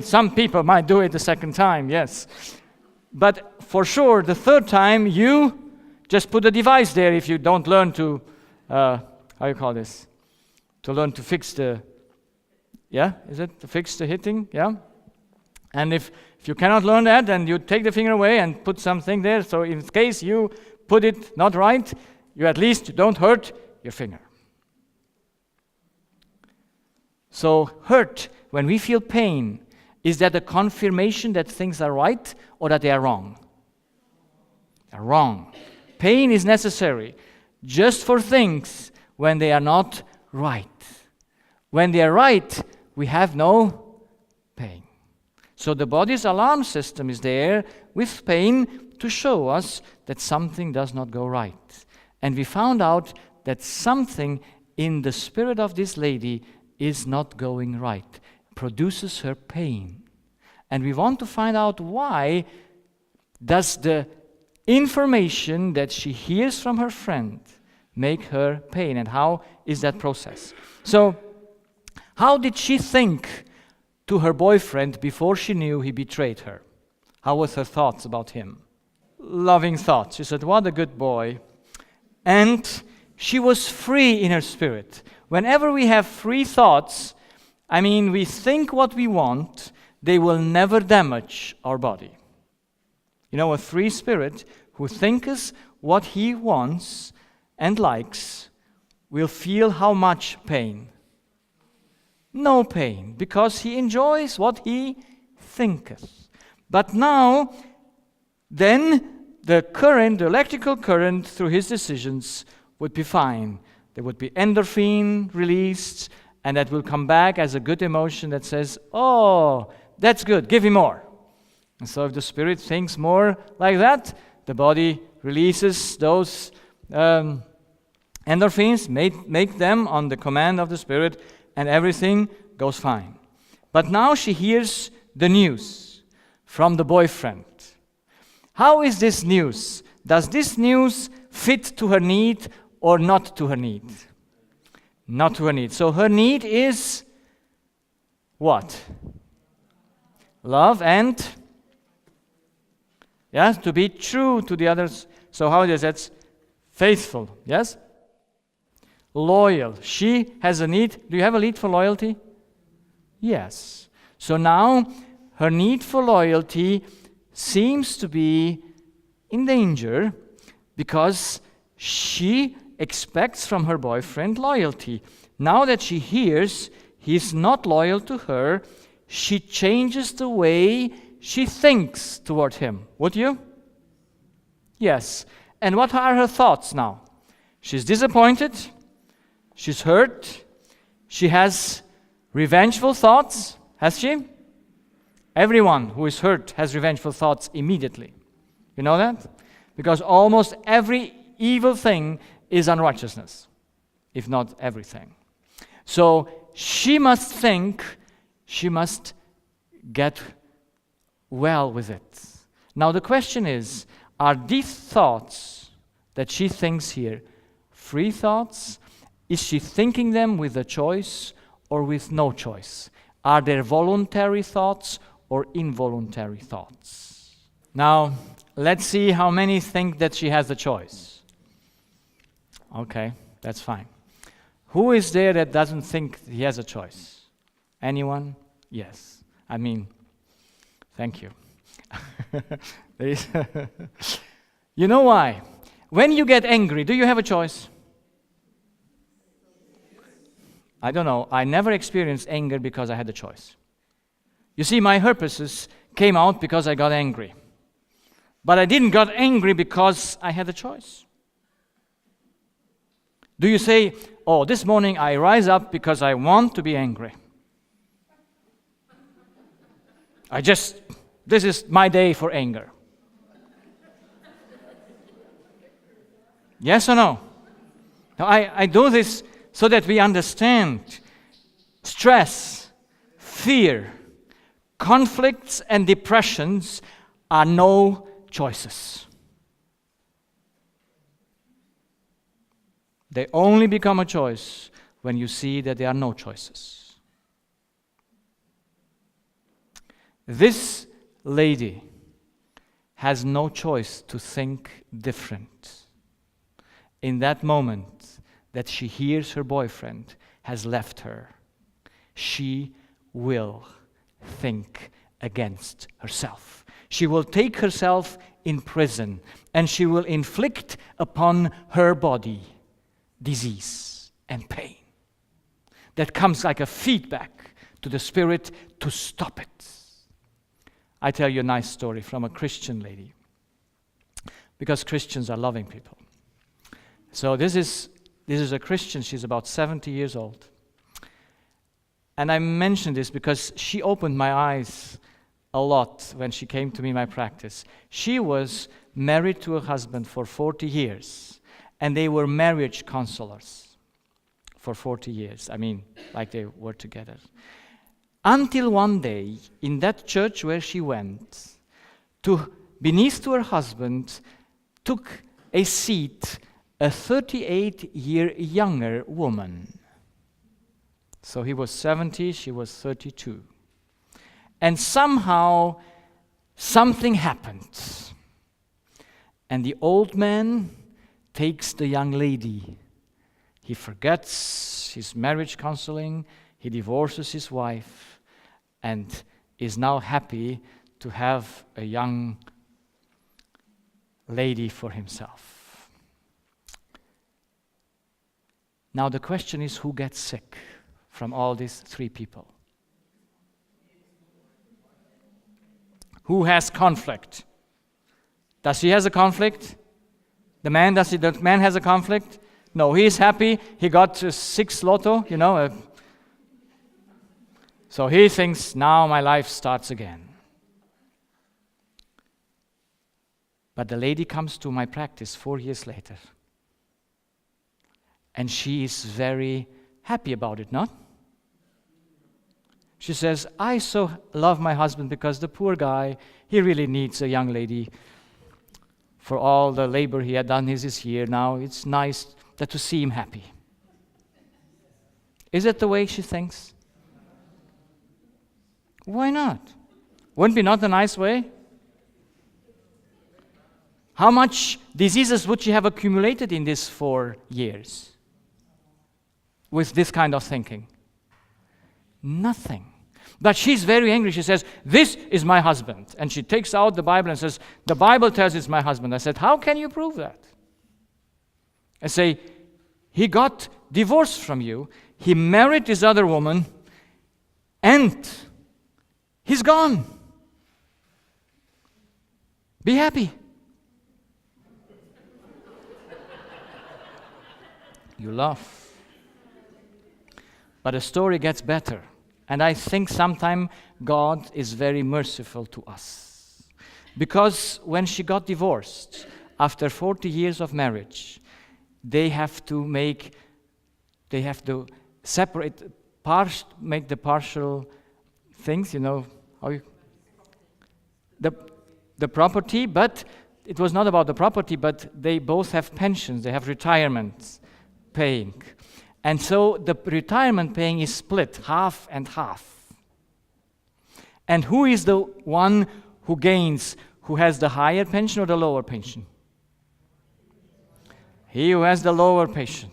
Some people might do it the second time, yes. But for sure, the third time, you just put a device there if you don't learn to, to learn to fix to fix the hitting? Yeah? And if you cannot learn that, then you take the finger away and put something there, so in case you put it not right, you at least don't hurt your finger. So hurt, when we feel pain, is that a confirmation that things are right or that they are wrong? They're wrong. Pain is necessary just for things when they are not right. When they are right, we have no pain. So the body's alarm system is there with pain to show us that something does not go right. And we found out that something in the spirit of this lady is not going right, produces her pain. And we want to find out why does the information that she hears from her friend make her pain, and how is that process? So, how did she think to her boyfriend before she knew he betrayed her? How was her thoughts about him? Loving thoughts. She said, what a good boy. And she was free in her spirit. Whenever we have free thoughts, we think what we want, they will never damage our body. A free spirit who thinks what he wants and likes will feel how much pain? No pain, because he enjoys what he thinketh. But now, then the electrical current through his decisions would be fine. There would be endorphin released, and that will come back as a good emotion that says, oh, that's good, give me more. And so if the spirit thinks more like that, the body releases those endorphins, make them on the command of the spirit, and everything goes fine. But now she hears the news from the boyfriend. How is this news? Does this news fit to her need or not to her need? Not to her need. So her need is what? Love and, yes, to be true to the others. So how is that? Faithful, yes? Loyal. She has a need. Do you have a need for loyalty? Yes. So now her need for loyalty seems to be in danger because she expects from her boyfriend loyalty. Now that she hears he's not loyal to her, she changes the way she thinks toward him. Would you? Yes. And what are her thoughts now? She's disappointed. She's hurt. She has revengeful thoughts. Has she? Everyone who is hurt has revengeful thoughts immediately. You know that? Because almost every evil thing is unrighteousness, if not everything. So she must think, she must get well with it. Now the question is, are these thoughts that she thinks here free thoughts? Is she thinking them with a choice or with no choice? Are there voluntary thoughts or involuntary thoughts? Now, let's see how many think that she has a choice. Okay, that's fine. Who is there that doesn't think he has a choice? Anyone? Yes. I mean, thank you. You know why? When you get angry, do you have a choice? I don't know. I never experienced anger because I had a choice. You see, my herpes came out because I got angry. But I didn't get angry because I had a choice. Do you say, oh, this morning I rise up because I want to be angry? This is my day for anger. Yes or no? Now, I do this so that we understand stress, fear, conflicts, and depressions are no choices. They only become a choice when you see that there are no choices. This lady has no choice to think different. In that moment that she hears her boyfriend has left her, she will think against herself. She will take herself in prison and she will inflict upon her body disease and pain. That comes like a feedback to the spirit to stop it. I tell you a nice story from a Christian lady, because Christians are loving people. So this is a Christian. She's about 70 years old. And I mention this because she opened my eyes a lot when she came to me in my practice. She was married to a husband for 40 years, and they were marriage counselors for 40 years. I mean, like they were together. Until one day, in that church where she went, beneath to her husband, took a seat a 38-year younger woman. So he was 70, she was 32. And somehow, something happened. And the old man takes the young lady. He forgets his marriage counseling, he divorces his wife, and is now happy to have a young lady for himself. Now the question is, who gets sick from all these three people? Who has conflict? Does she has a conflict? The man has a conflict? No, he is happy. He got 6 lotto, so he thinks, now my life starts again. But the lady comes to my practice 4 years later. And she is very happy about it, not? She says, I so love my husband because the poor guy, he really needs a young lady for all the labor he had done this year. Now it's nice to see him happy. Is that the way she thinks? Why not? Wouldn't it be not a nice way? How much diseases would she have accumulated in these 4 years with this kind of thinking? Nothing. But she's very angry. She says, this is my husband. And she takes out the Bible and says, the Bible tells it's my husband. I said, how can you prove that? I say, he got divorced from you. He married this other woman. And he's gone. Be happy. You laugh. But the story gets better. And I think sometimes God is very merciful to us. Because when she got divorced, after 40 years of marriage, they have to separate, make the partial things, the property, but it was not about the property, but they both have pensions, they have retirement paying. And so the retirement paying is split, half and half. And who is the one who gains, who has the higher pension or the lower pension? He who has the lower pension.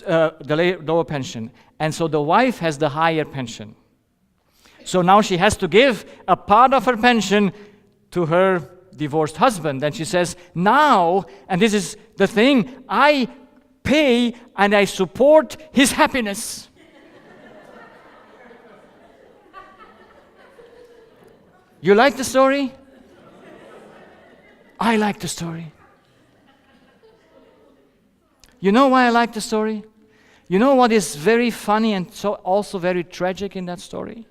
Lower pension. And so the wife has the higher pension. So now she has to give a part of her pension to her divorced husband. And she says, now, and this is the thing, I pay and I support his happiness. You like the story? I like the story. You know why I like the story? You know what is very funny and so also very tragic in that story?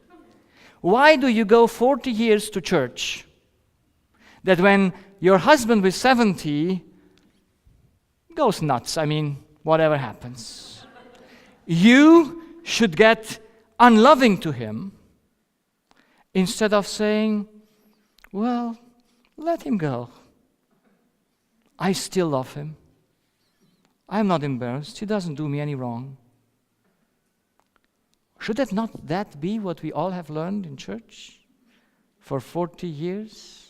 Why do you go 40 years to church that when your husband with 70 goes nuts, whatever happens, you should get unloving to him instead of saying, well, let him go. I still love him. I'm not embarrassed. He doesn't do me any wrong. Should that be what we all have learned in church for 40 years?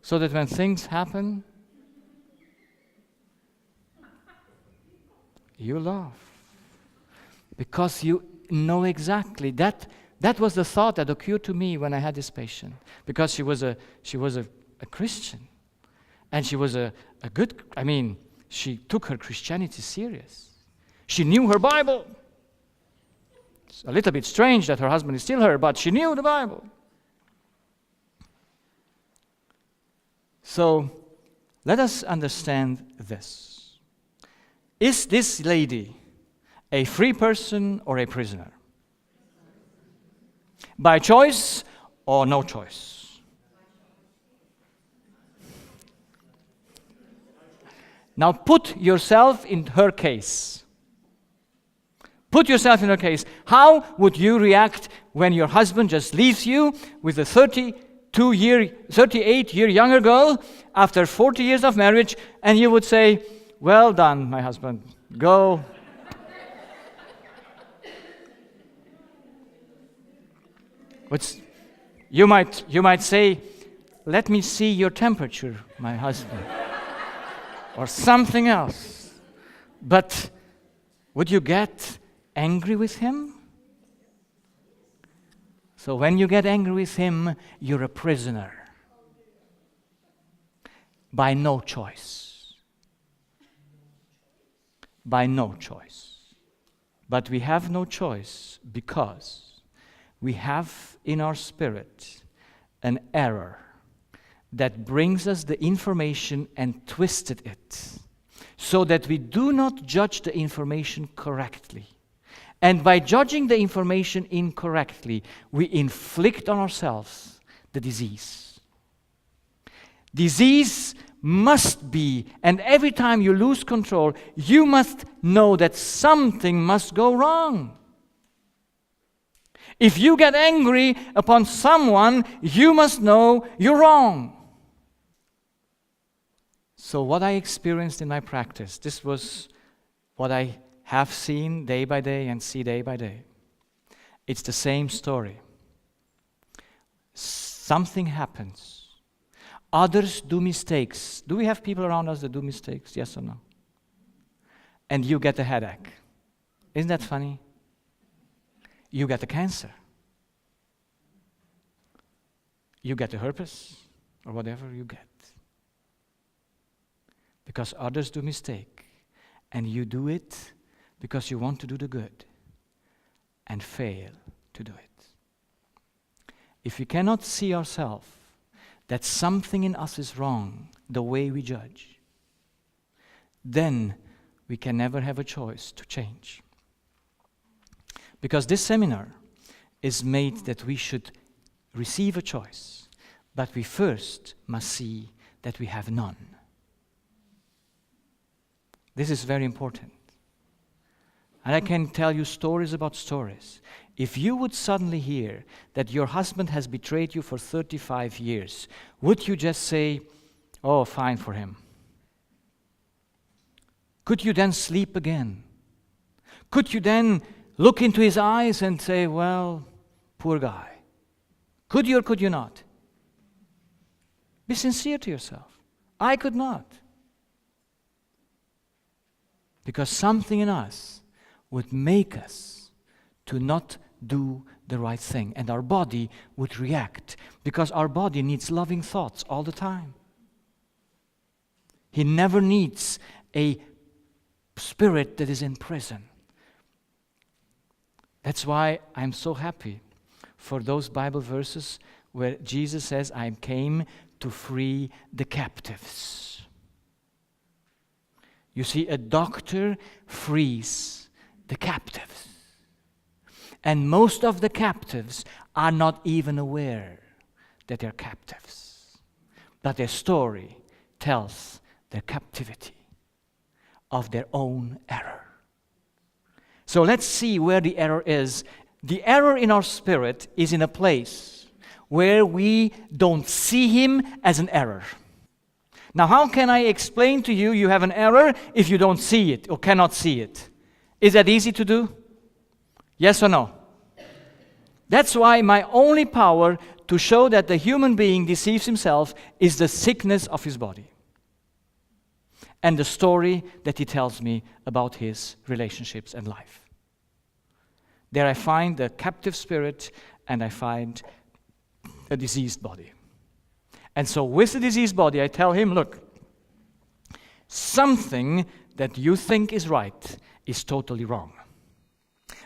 So that when things happen, you laugh. Because you know exactly. That was the thought that occurred to me when I had this patient. Because she was a Christian. And she was a good, she took her Christianity serious. She knew her Bible. It's a little bit strange that her husband is still her, but she knew the Bible. So, let us understand this. Is this lady a free person or a prisoner? By choice or no choice? Now put yourself in her case. Put yourself in her case. How would you react when your husband just leaves you with a 38-year younger girl after 40 years of marriage, and you would say, well done, my husband, go. You might say, let me see your temperature, my husband. Or something else. But would you get angry with him? So when you get angry with him, you're a prisoner. By no choice. by no choice. But we have no choice because we have in our spirit an error that brings us the information and twisted it so that we do not judge the information correctly. And by judging the information incorrectly, we inflict on ourselves the disease. Disease must be, and every time you lose control, you must know that something must go wrong. If you get angry upon someone, you must know you're wrong. So what I experienced in my practice, this was what I have seen day by day and see day by day. It's the same story. Something happens. Others do mistakes. Do we have people around us that do mistakes? Yes or no? And you get a headache. Isn't that funny? You get a cancer. You get a herpes or whatever you get. Because others do mistake. And you do it because you want to do the good and fail to do it. If we cannot see ourselves that something in us is wrong, the way we judge, then we can never have a choice to change. Because this seminar is made that we should receive a choice, but we first must see that we have none. This is very important. And I can tell you stories about stories. If you would suddenly hear that your husband has betrayed you for 35 years, would you just say, oh, fine for him? Could you then sleep again? Could you then look into his eyes and say, well, poor guy? Could you or could you not? Be sincere to yourself. I could not. Because something in us would make us to not do the right thing. And our body would react because our body needs loving thoughts all the time. He never needs a spirit that is in prison. That's why I'm so happy for those Bible verses where Jesus says, I came to free the captives. You see, a doctor frees the captives. And most of the captives are not even aware that they're captives. But their story tells their captivity of their own error. So let's see where the error is. The error in our spirit is in a place where we don't see him as an error. Now, how can I explain to you have an error if you don't see it or cannot see it? Is that easy to do? Yes or no? That's why my only power to show that the human being deceives himself is the sickness of his body and the story that he tells me about his relationships and life. There I find the captive spirit and I find a diseased body. And so with the diseased body, I tell him, look, something that you think is right is totally wrong.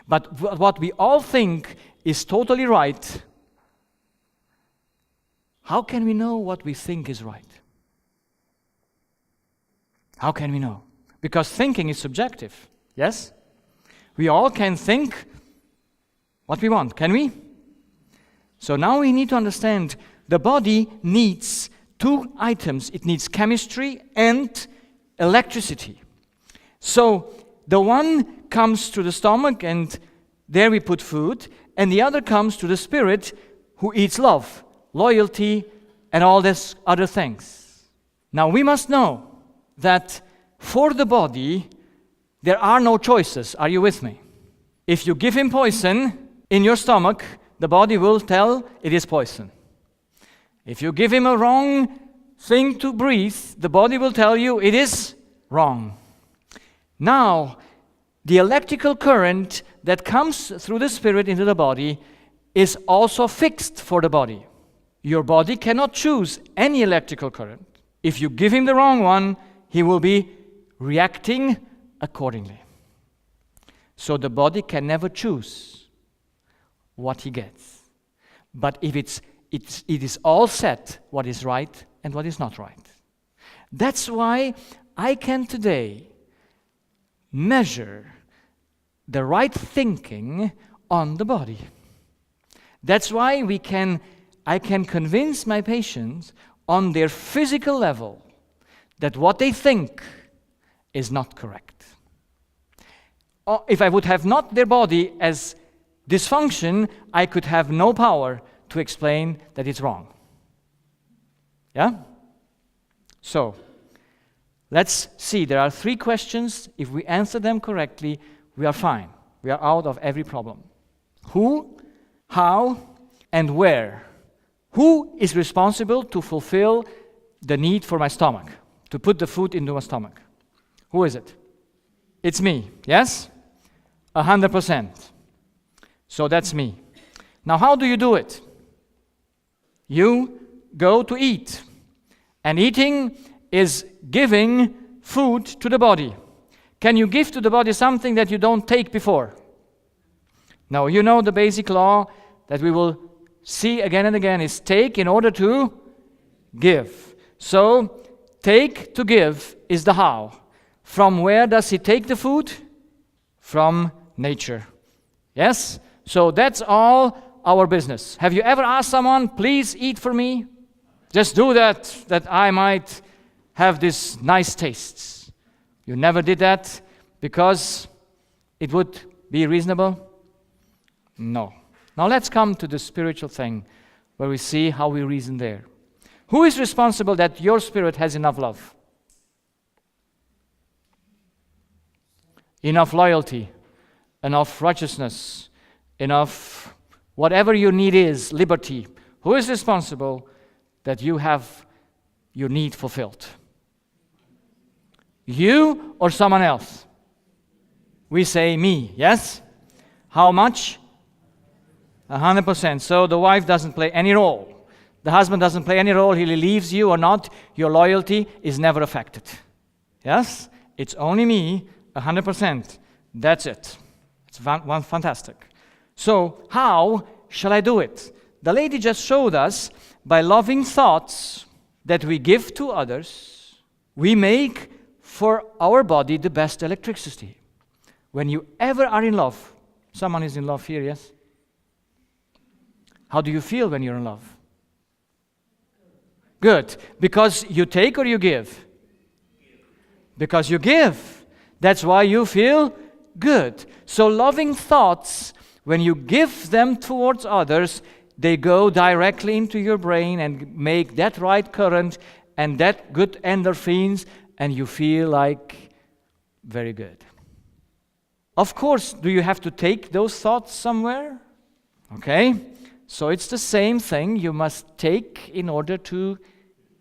But what we all think is totally right, how can we know what we think is right? How can we know? Because thinking is subjective, yes? We all can think what we want, can we? So now we need to understand the body needs two items. It needs chemistry and electricity. So the one comes to the stomach and there we put food, and the other comes to the spirit who eats love, loyalty, and all these other things. Now we must know that for the body, there are no choices. Are you with me? If you give him poison in your stomach, the body will tell it is poison. If you give him a wrong thing to breathe, the body will tell you it is wrong. Now, the electrical current that comes through the spirit into the body is also fixed for the body. Your body cannot choose any electrical current. If you give him the wrong one, he will be reacting accordingly. So the body can never choose what he gets. But if it is all set what is right and what is not right. That's why I can today measure the right thinking on the body. That's why I can convince my patients on their physical level that what they think is not correct. Or if I would have not their body as dysfunction, I could have no power to explain that it's wrong. Yeah? So, let's see. There are 3 questions. If we answer them correctly, we are fine. We are out of every problem. Who, how, and where? Who is responsible to fulfill the need for my stomach, to put the food into my stomach? Who is it? It's me, yes? 100%. So that's me. Now, how do you do it? You go to eat. And eating is giving food to the body. Can you give to the body something that you don't take before? No, you know the basic law that we will see again and again is take in order to give. So, take to give is the how. From where does he take the food? From nature. Yes? So that's all our business. Have you ever asked someone, please eat for me? Just do that I might have these nice tastes. You never did that because it would be reasonable? No. Now let's come to the spiritual thing where we see how we reason there. Who is responsible that your spirit has enough love? Enough loyalty, enough righteousness, enough whatever your need is, liberty. Who is responsible that you have your need fulfilled? You or someone else? We say me, yes? How much? 100%. So the wife doesn't play any role. The husband doesn't play any role. He leaves you or not. Your loyalty is never affected. Yes? It's only me, 100%. That's it. It's fantastic. So how shall I do it? The lady just showed us by loving thoughts that we give to others, we make for our body the best electricity. When you ever are in love, someone is in love here, yes? How do you feel when you're in love? Good. Because you take or you give? Because you give. That's why you feel good. So loving thoughts, when you give them towards others, they go directly into your brain and make that right current and that good endorphins, and you feel like very good. Of course, do you have to take those thoughts somewhere? Okay. So it's the same thing. You must take in order to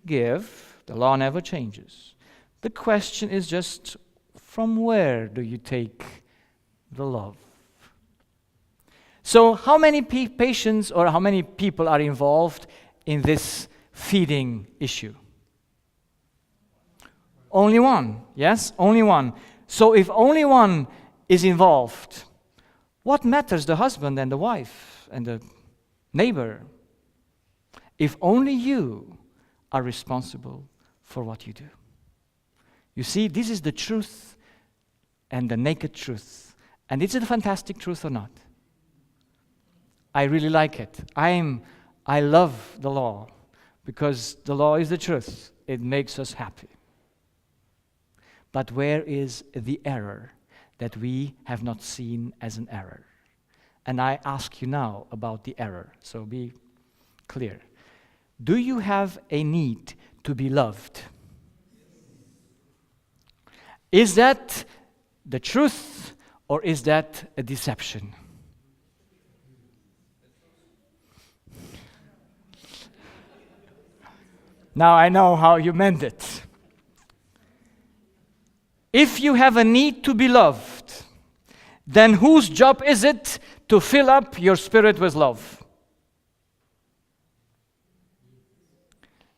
give. The law never changes. The question is just, from where do you take the love? So how many patients or how many people are involved in this feeding issue? Only one, yes? Only one. So if only one is involved, what matters the husband and the wife and the neighbor? If only you are responsible for what you do. You see, this is the truth and the naked truth. And is it a fantastic truth or not? I really like it. I love the law because the law is the truth. It makes us happy. But where is the error that we have not seen as an error? And I ask you now about the error, so be clear. Do you have a need to be loved? Is that the truth or is that a deception? Now I know how you meant it. If you have a need to be loved, then whose job is it to fill up your spirit with love?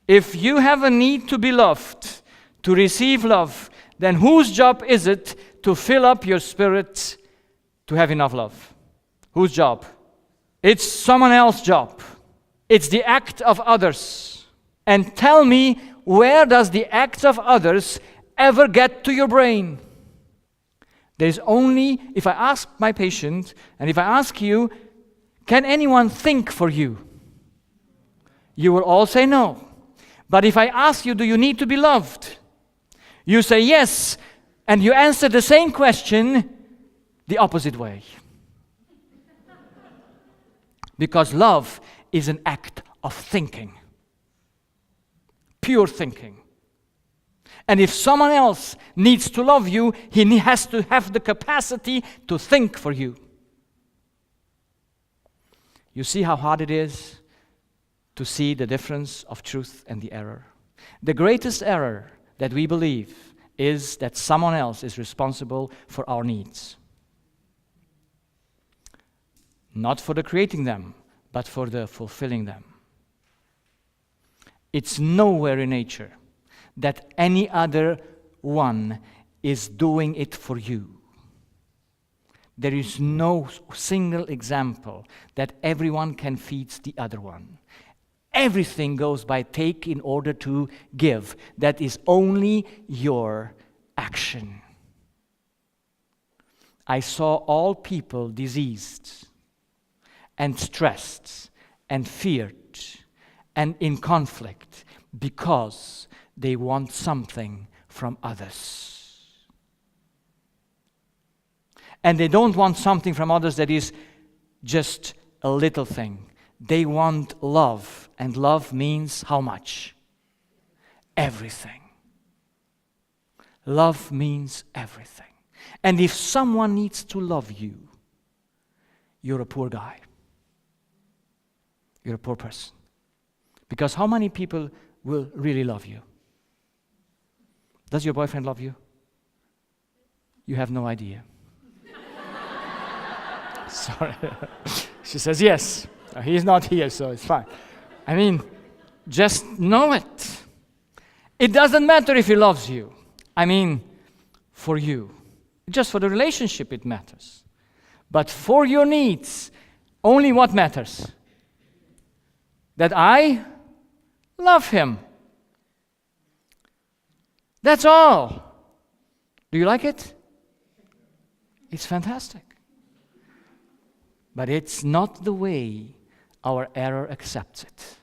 If you have a need to be loved, to receive love, then whose job is it to fill up your spirit to have enough love? Whose job? It's someone else's job. It's the act of others. And tell me, where does the act of others ever get to your brain? There's only, if I ask my patient, and if I ask you, can anyone think for you? You will all say no. But if I ask you, do you need to be loved? You say yes, and you answer the same question the opposite way. Because love is an act of thinking. Pure thinking. And if someone else needs to love you, he has to have the capacity to think for you. You see how hard it is to see the difference of truth and the error? The greatest error that we believe is that someone else is responsible for our needs. Not for the creating them, but for the fulfilling them. It's nowhere in nature that any other one is doing it for you. There is no single example that everyone can feed the other one. Everything goes by take in order to give. That is only your action. I saw all people diseased and stressed and feared and in conflict because they want something from others. And they don't want something from others that is just a little thing. They want love, and love means how much? Everything. Love means everything. And if someone needs to love you, you're a poor guy. You're a poor person. Because how many people will really love you? Does your boyfriend love you? You have no idea. Sorry. She says yes. He's not here, so it's fine. I mean, just know it. It doesn't matter if he loves you. I mean, for you. Just for the relationship it matters. But for your needs, only what matters? That I love him. That's all. Do you like it? It's fantastic. But it's not the way our error accepts it.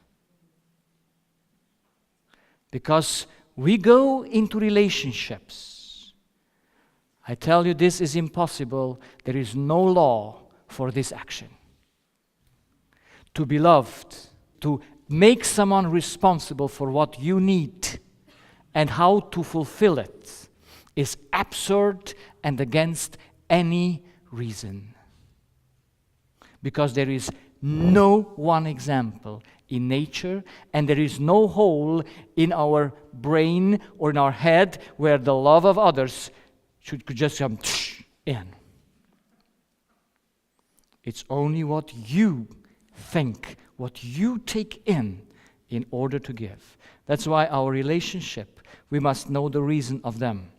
Because we go into relationships. I tell you, this is impossible. There is no law for this action. To be loved, to make someone responsible for what you need and how to fulfill it is absurd and against any reason. Because there is no one example in nature, and there is no hole in our brain or in our head where the love of others could just come in. It's only what you think, what you take in order to give. That's why our relationship, we must know the reason of them.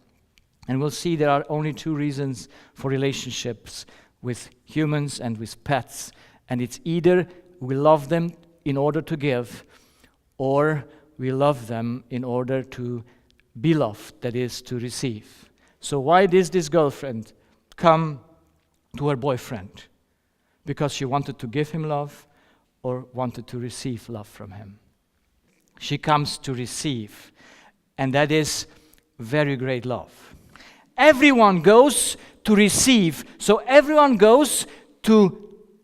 And we'll see there are only two reasons for relationships with humans and with pets. And it's either we love them in order to give, or we love them in order to be loved, that is, to receive. So why did this girlfriend come to her boyfriend? Because she wanted to give him love or wanted to receive love from him? She comes to receive, and that is very great love. Everyone goes to receive, so everyone goes to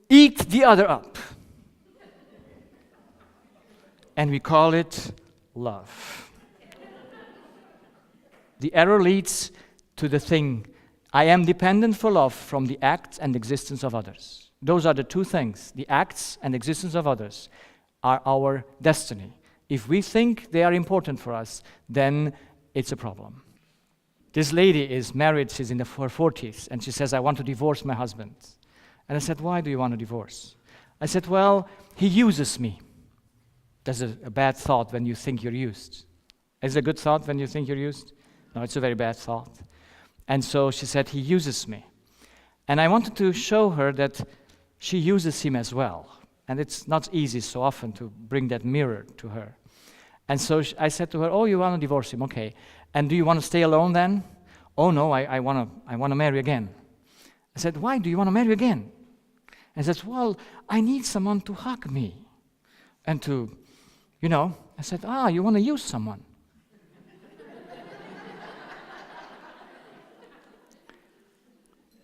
eat the other up. And we call it love. The error leads to the thing, I am dependent for love from the acts and existence of others. Those are the two things. The acts and existence of others are our destiny. If we think they are important for us, then it's a problem. This lady is married, she's in her 40s, and she says, I want to divorce my husband. And I said, why do you want to divorce? I said, well, he uses me. That's a bad thought when you think you're used. Is it a good thought when you think you're used? No, it's a very bad thought. And so she said, he uses me. And I wanted to show her that she uses him as well. And it's not easy so often to bring that mirror to her. And so I said to her, oh, you want to divorce him, okay. And do you want to stay alone then? Oh, no, I want to marry again. I said, why do you want to marry again? And she said, well, I need someone to hug me. And to, I said, you want to use someone.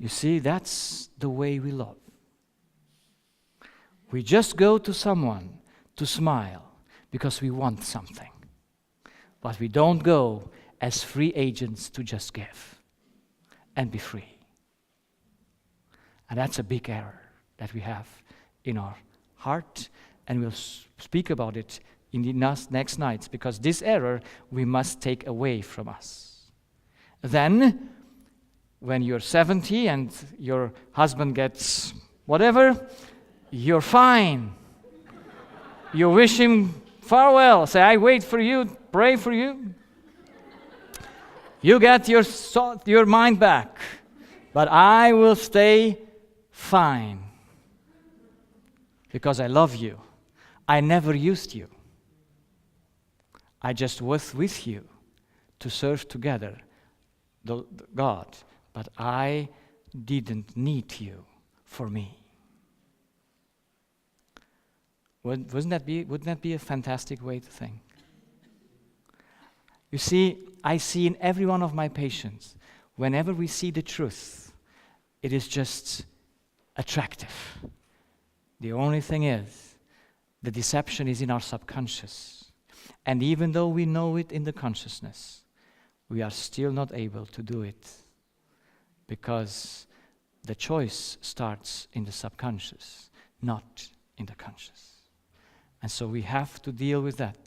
You see, that's the way we love. We just go to someone to smile because we want something. But we don't go as free agents to just give and be free. And that's a big error that we have in our heart, and we'll speak about it in the next nights, because this error we must take away from us. Then, when you're 70 and your husband gets whatever, you're fine. You wish him farewell. Say, I wait for you, pray for you. You get your mind back, but I will stay fine because I love you. I never used you. I just was with you to serve together the God, but I didn't need you for me. Wouldn't that be a fantastic way to think? You see, I see in every one of my patients, whenever we see the truth, it is just attractive. The only thing is, the deception is in our subconscious. And even though we know it in the consciousness, we are still not able to do it, because the choice starts in the subconscious, not in the conscious. And so we have to deal with that.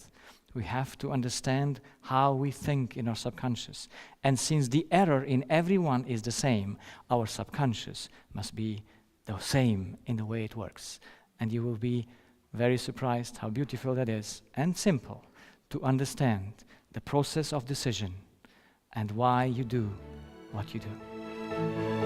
We have to understand how we think in our subconscious. And since the error in everyone is the same, our subconscious must be the same in the way it works. And you will be very surprised how beautiful that is, and simple to understand the process of decision and why you do what you do.